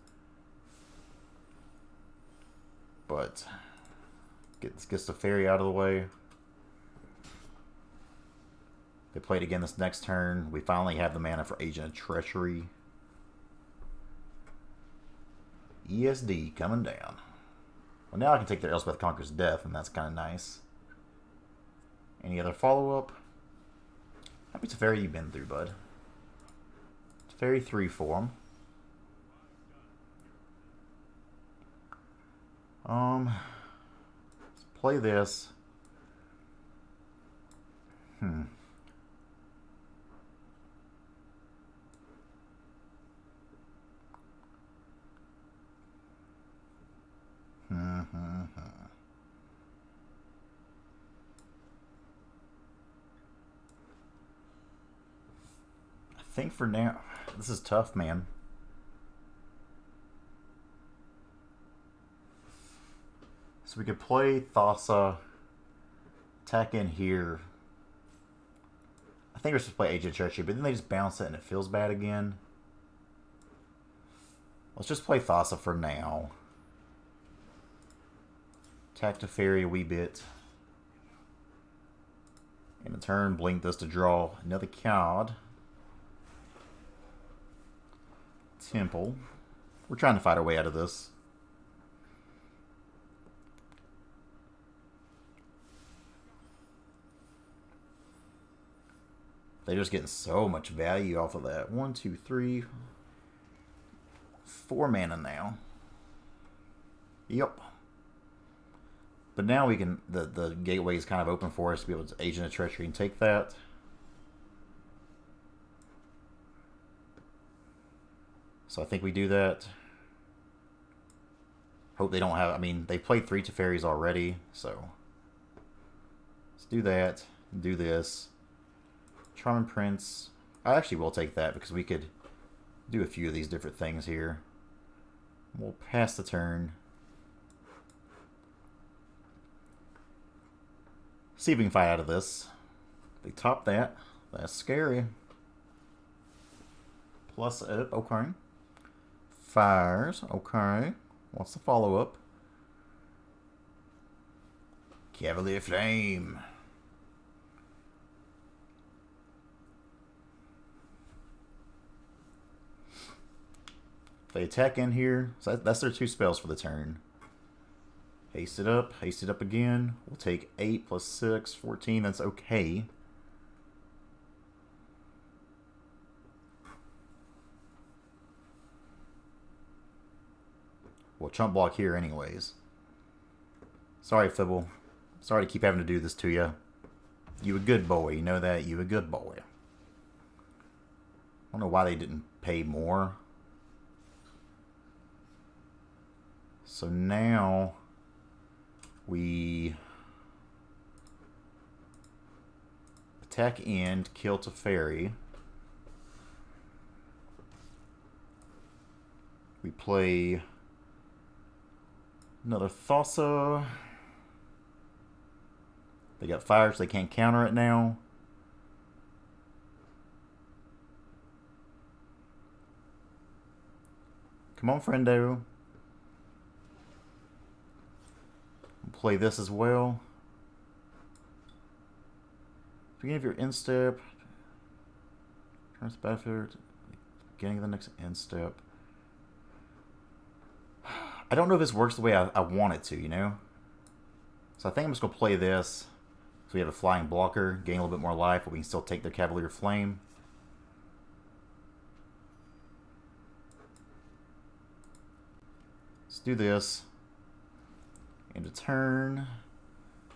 but gets Teferi out of the way. They play it again this next turn. We finally have the mana for Agent of Treachery. ESD coming down. Well, now I can take their Elspeth Conquers Death, and that's kind of nice. Any other follow-up? How many Teferi you been through, bud? Teferi 3 for him. Let's play this. I think for now, this is tough, man. So we could play Thassa, attack in here. I think we're supposed to play Agent of Treachery, but then they just bounce it and it feels bad again. Let's just play Thassa for now. Attack Teferi a wee bit. In a turn, blink this to draw another card. Temple. We're trying to fight our way out of this. They're just getting so much value off of that. 1, 2, 3, 4 mana now. Yep. But now we can, the gateway is kind of open for us to be able to Agent of Treachery and take that. So I think we do that. Hope they don't have, I mean, they played 3 Teferis already, so. Let's do that, do this. Charming Prince. I actually will take that because we could do a few of these different things here. We'll pass the turn. See if we can fight out of this. They top that. That's scary. Plus up. Okay. Fires. Okay. What's the follow-up? Cavalier Flame. They attack in here. So that's their 2 spells for the turn. Haste it up again. We'll take 8 plus 6, 14. That's okay. We'll chump block here anyways. Sorry, Fibble. Sorry to keep having to do this to you. You a good boy. You know that? You a good boy. I don't know why they didn't pay more. So now we attack end, kill Teferi. We play another Thassa. They got fires, they can't counter it now. Come on, friendo. Play this as well. Beginning of your end step. Turn this battlefield. Beginning of the next end step. I don't know if this works the way I want it to, you know? So I think I'm just going to play this. So we have a flying blocker, gain a little bit more life, but we can still take their Cavalier Flame. Let's do this. End of turn.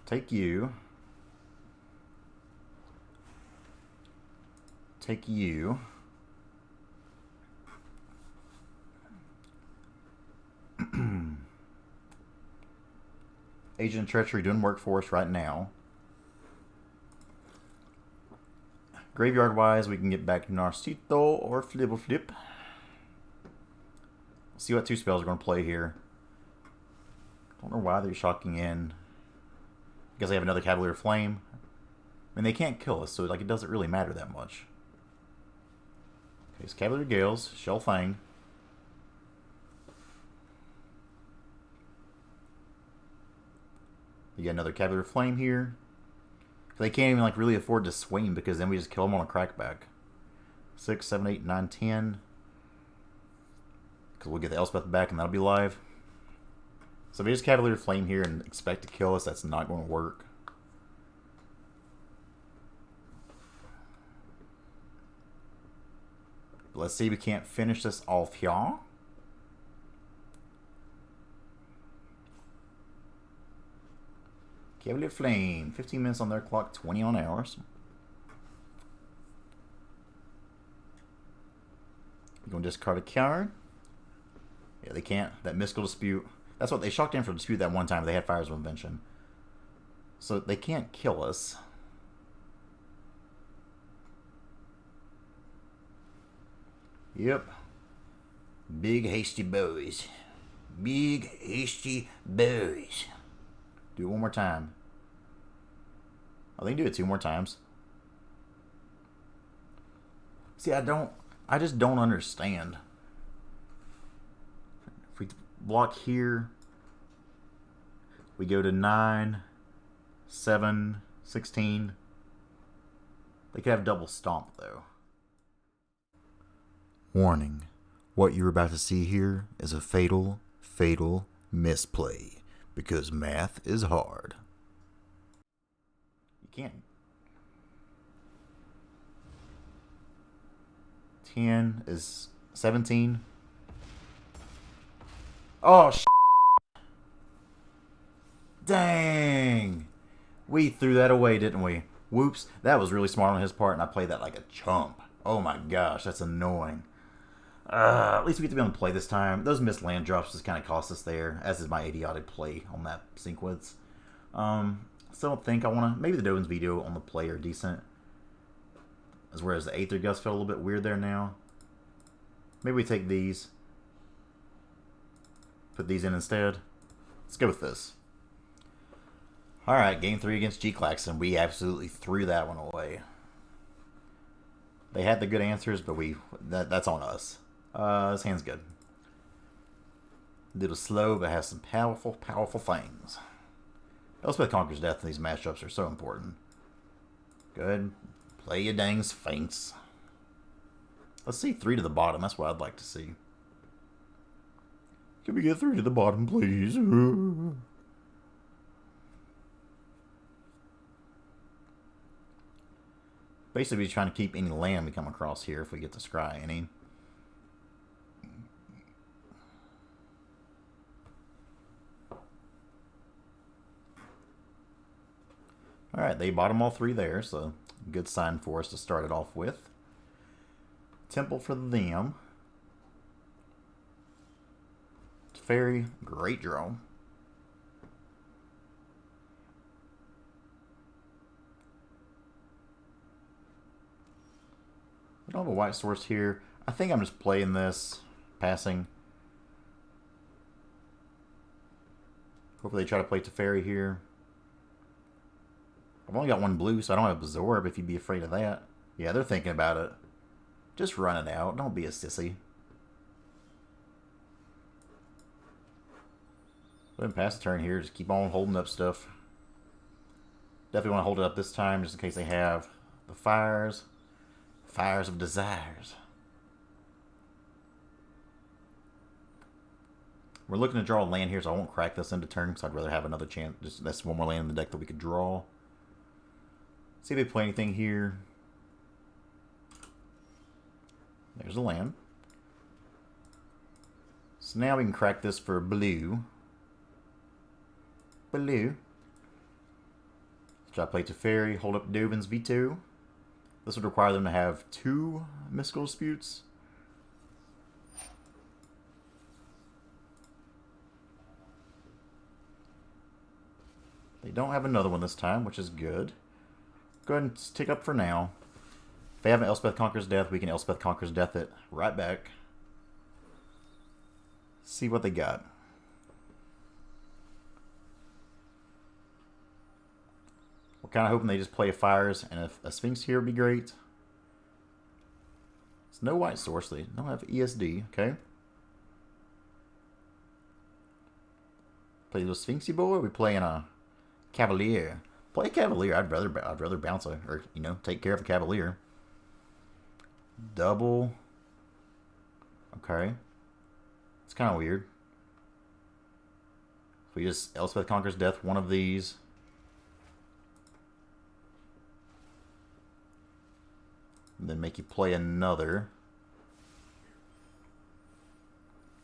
Take you. Take you. Agent of Treachery doing work for us right now. Graveyard wise, we can get back Narcito or Flibble Flip. See what 2 spells we're going to play here. Don't know why they're shocking in. Because they have another Cavalier Flame. I mean, they can't kill us, so like it doesn't really matter that much. Okay, it's Cavalier Gales, Shell Fang. You got another Cavalier Flame here. They can't even like really afford to swing because then we just kill them on a crackback. 6, 7, 8, 9, 10. Because we'll get the Elspeth back and that'll be live. So if we just Cavalier Flame here and expect to kill us, that's not going to work. But let's see if we can't finish this off here. Cavalier Flame. 15 minutes on their clock, 20 on ours. You're going to discard a card. Yeah, they can't. That Mystical Dispute. That's what they shocked in for Dispute that one time. They had Fires of Invention. So they can't kill us. Yep. Big hasty boys. Big hasty boys. Do it one more time. Oh, they can do it 2 more times. See, I just don't understand. If we block here, we go to 9, 7, 16. They could have double stomp, though. Warning. What you're about to see here is a fatal, fatal misplay. Because math is hard. You can't. 10 is 17. Oh, dang. We threw that away, didn't we? Whoops. That was really smart on his part, and I played that like a chump. Oh my gosh, that's annoying. At least we get to be able to play this time. Those missed land drops just kind of cost us there, as is my idiotic play on that sequence. Still don't think I want to... Maybe the Dovin's video on the play are decent. As whereas the Aether Gust felt a little bit weird there now. Maybe we take these. Put these in instead. Let's go with this. Alright, game 3 against G Klaxon. We absolutely threw that one away. They had the good answers, but that's on us. This hand's good. A little slow, but has some powerful, powerful things. Elspeth Conquers Death in these matchups are so important. Good. Play your dang Sphinx. Let's see 3 to the bottom. That's what I'd like to see. Can we get 3 to the bottom, please? Basically, we're trying to keep any land we come across here if we get to scry any. Alright, they bottom all 3 there, so good sign for us to start it off with. Temple for them. Teferi, great draw. I don't have a white source here. I think I'm just playing this, passing. Hopefully they try to play Teferi here. I've only got 1 blue, so I don't have Absorb if you'd be afraid of that. Yeah, they're thinking about it. Just run it out. Don't be a sissy. Go ahead and pass the turn here. Just keep on holding up stuff. Definitely want to hold it up this time just in case they have the fires. Fires of Desires. We're looking to draw a land here, so I won't crack this into turn because I'd rather have another chance. Just that's 1 more land in the deck that we could draw. See if they play anything here. There's a land. So now we can crack this for blue. Blue. Let's try to play Teferi, hold up Dovin's veto. This would require them to have 2 Mystical Disputes. They don't have another one this time, which is good. Go ahead and tick up for now. If they have an Elspeth Conquers Death, we can Elspeth Conquers Death it right back. See what they got. We're kind of hoping they just play a Fires, and if a Sphinx here would be great. It's no white source, they don't have ESD, okay? Play a little Sphinxy boy, we playing a Cavalier. Play a Cavalier, I'd rather bounce a, or, you know, take care of a Cavalier. Double. Okay. It's kind of weird. If we just Elspeth Conquers Death, one of these. And then make you play another.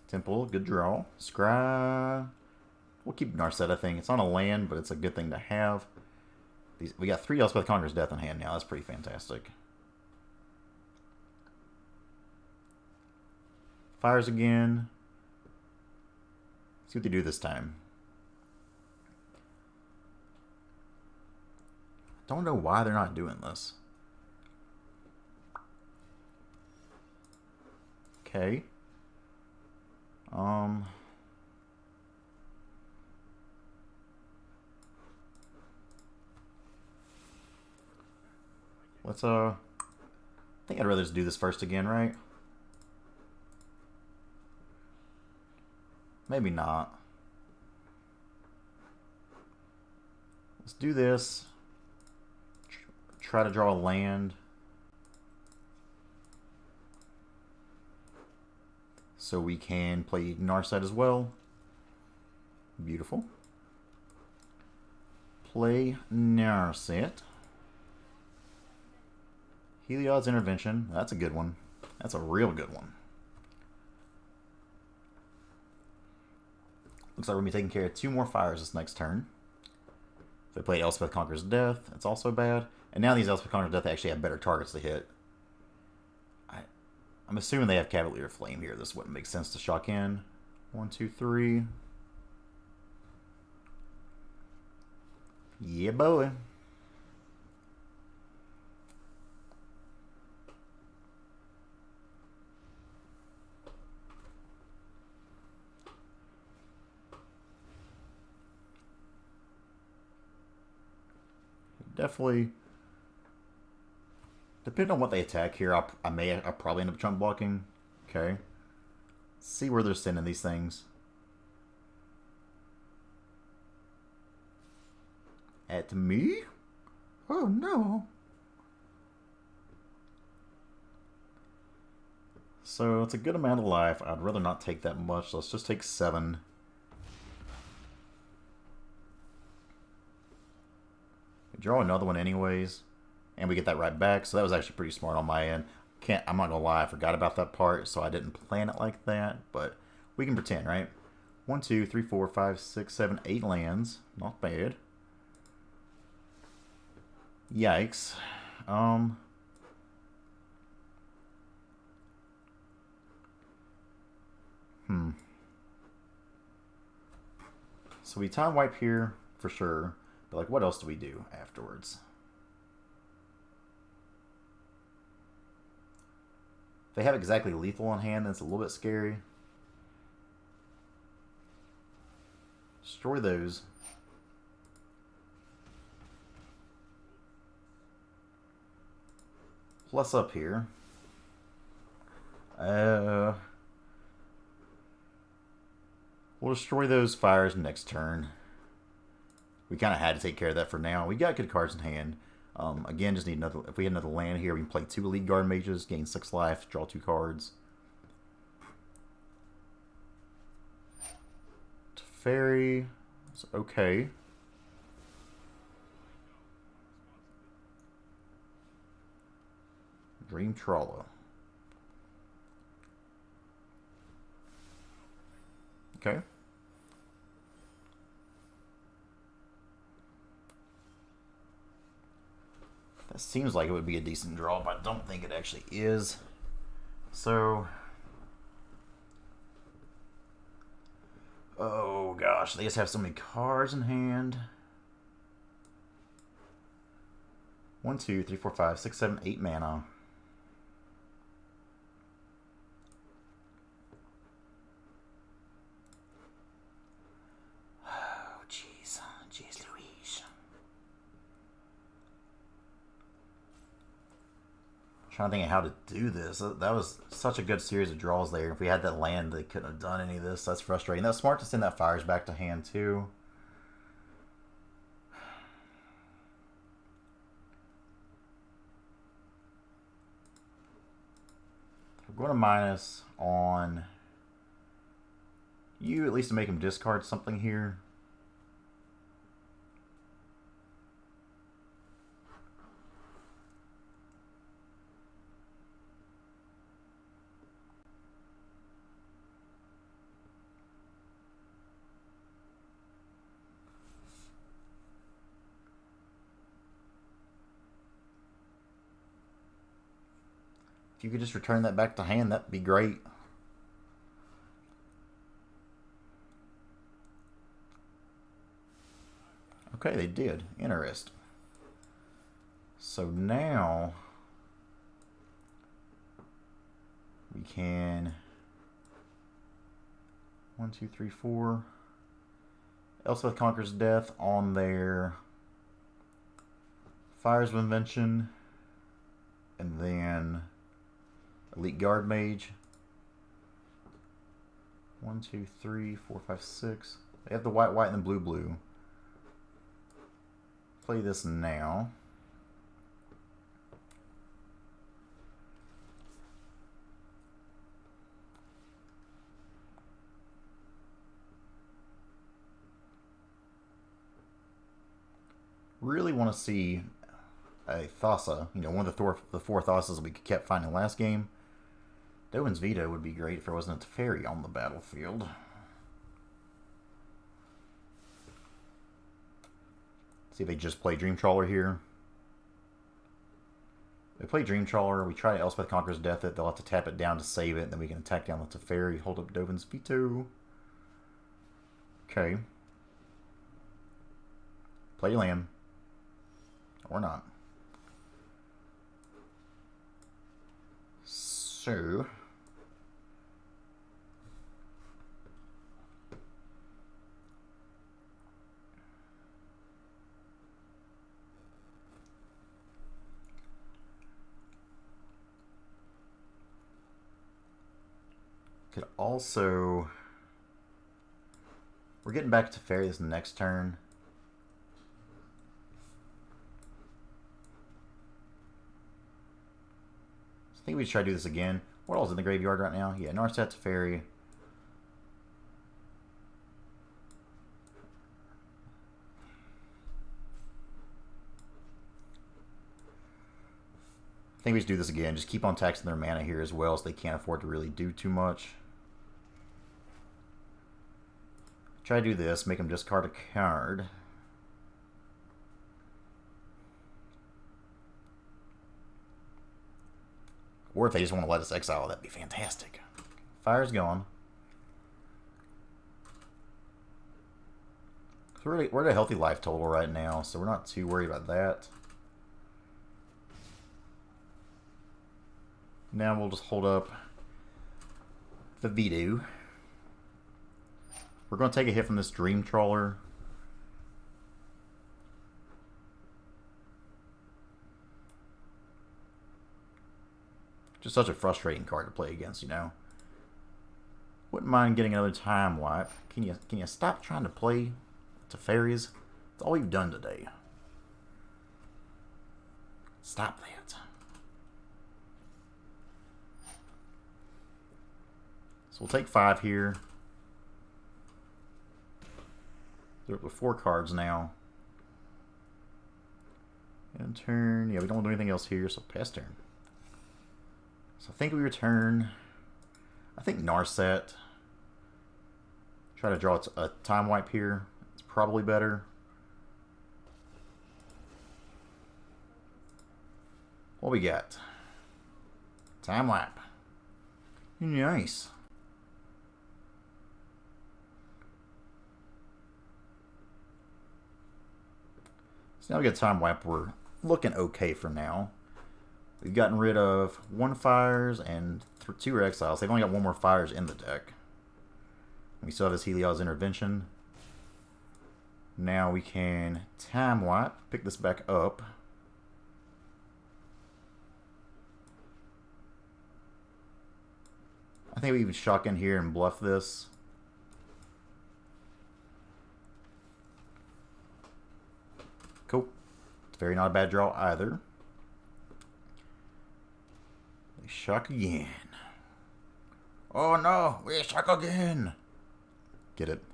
Temple, good draw. Scry. We'll keep Narset, I think. It's on a land, but it's a good thing to have. We got 3 Elspeth Conqueror's Death in hand now. That's pretty fantastic. Fires again. See what they do this time. Don't know why they're not doing this. Okay. Let's I think I'd rather just do this first again, right? Maybe not. Let's do this. Try to draw a land. So we can play Narset as well. Beautiful. Play Narset. Heliod's Intervention. That's a good one. That's a real good one. Looks like we're going to be taking care of 2 more fires this next turn. If they played Elspeth Conqueror's Death, that's also bad. And now these Elspeth Conqueror's Death actually have better targets to hit. I'm assuming they have Cavalier Flame here. This wouldn't make sense to shock in. 1, 2, 3. Yeah, boy. Definitely. Depending on what they attack here, I'll probably end up chunk blocking. Okay. Let's see where they're sending these things. At me? Oh no. So it's a good amount of life. I'd rather not take that much. Let's just take 7. We draw another one anyways. And we get that right back, so that was actually pretty smart on my end. I'm not gonna lie, I forgot about that part, so I didn't plan it like that, but we can pretend, right? 1, 2, 3, 4, 5, 6, 7, 8 lands. Not bad. Yikes. So we time wipe here for sure, but like what else do we do afterwards? If they have exactly lethal on hand, that's a little bit scary. Destroy those. Plus up here. We'll destroy those fires next turn. We kind of had to take care of that for now. We got good cards in hand. Again, just need another. If we had another land here, we can play 2 Elite Guard Mages, gain 6 life, draw 2 cards. Teferi is okay. Dream Trawler. Okay. That seems like it would be a decent draw, but I don't think it actually is. So, oh gosh, they just have so many cards in hand. 1, 2, 3, 4, 5, 6, 7, 8 mana. Oh, jeez. Jeez Louise. Trying to think of how to do this. That was such a good series of draws there. If we had that land, they couldn't have done any of this. That's frustrating. That was smart to send that fires back to hand too. We're going to minus on you, at least to make him discard something here. If you could just return that back to hand, that'd be great. Okay, they did. Interesting. So now we can 1, 2, 3, 4. Elspeth Conquers Death on their Fires of Invention, and then Elite Guard Mage. 1, 2, 3, 4, 5, 6. They have the white, white, and the blue, blue. Play this now. Really want to see a Thassa, you know, one of the four Thassas we kept finding last game. Dovin's Veto would be great if there wasn't a Teferi on the battlefield. See if they just play Dream Trawler here. If they play Dream Trawler, we try to Elspeth Conqueror's Death it, they'll have to tap it down to save it, then we can attack down the Teferi, hold up Dovin's Veto. Okay. Play your land. Or not. So could also, we're getting back to Teferi this next turn. I think we should try to do this again. What else is in the graveyard right now? Yeah, Narset, Teferi. I think we should do this again. Just keep on taxing their mana here as well, so they can't afford to really do too much. Try to do this. Make them discard a card. Or if they just want to let us exile, that'd be fantastic. Fire's gone. So we're at a healthy life total right now, so we're not too worried about that. Now we'll just hold up the Veto. We're going to take a hit from this Dream Trawler. Just such a frustrating card to play against, you know. Wouldn't mind getting another time wipe. Can you stop trying to play Teferis? That's all you've done today. Stop that. So we'll take 5 here. They're up with 4 cards now. And turn. Yeah, we don't want to do anything else here, so pass turn. So I think we return. I think Narset. Try to draw a time wipe here. It's probably better. What we got? Time wipe. Nice. So now we got time wipe. We're looking okay for now. We've gotten rid of 1 Fires and 2 Exiles. They've only got 1 more Fires in the deck. We still have this Helios Intervention. Now we can time wipe, pick this back up. I think we even shock in here and bluff this. Cool. It's very not a bad draw either. We shock again. Oh no, we shock again. Get it?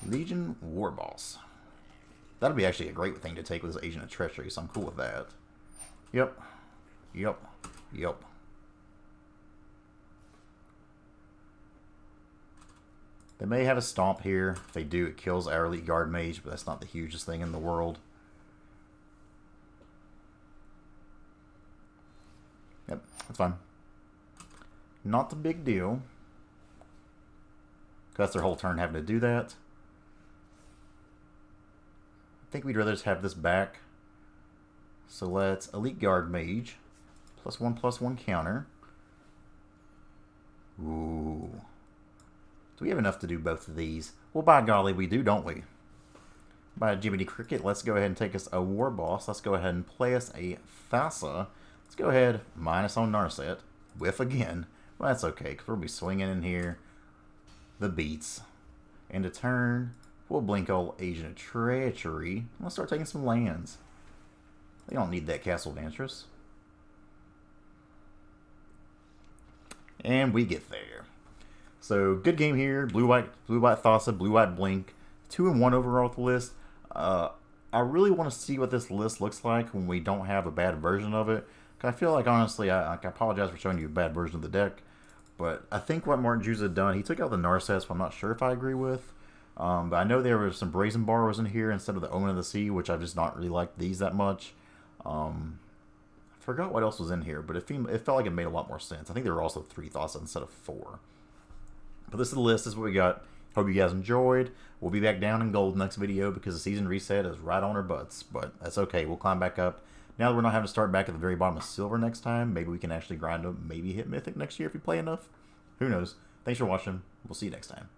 Legion War Boss. That'll be actually a great thing to take with this Agent of Treachery, so I'm cool with that. Yep. Yep. Yep. They may have a Stomp here. If they do, it kills our Elite Guard Mage, but that's not the hugest thing in the world. Yep, that's fine. Not a big deal. That's their whole turn having to do that. I think we'd rather just have this back. So let's Elite Guard Mage. +1/+1 counter. Ooh. Do we have enough to do both of these? Well, by golly, we do, don't we? By Jiminy Cricket, let's go ahead and take us a War Boss. Let's go ahead and play us a Thassa. Let's go ahead, minus on Narset. Whiff again. Well, that's okay, because we'll be swinging in here. The beats. And a turn, we'll blink old Agent of Treachery. Let's start taking some lands. They don't need that Castle Vantress. And we get there. So, good game here. Blue-white Thassa, blue-white Blink. 2-1 overall with the list. I really want to see what this list looks like when we don't have a bad version of it. I feel like, honestly, I apologize for showing you a bad version of the deck. But I think what Martin Juza done, he took out the Narsets, I'm not sure if I agree with. But I know there were some Brazen Borrows in here instead of the Omen of the Sea, which I've just not really liked these that much. I forgot what else was in here, but it felt like it made a lot more sense. I think there were also 3 Thassa instead of 4. But this is the list. This is what we got. Hope you guys enjoyed. We'll be back down in gold next video because the season reset is right on our butts. But that's okay. We'll climb back up. Now that we're not having to start back at the very bottom of silver next time, maybe we can actually grind up, maybe hit mythic next year if we play enough. Who knows? Thanks for watching. We'll see you next time.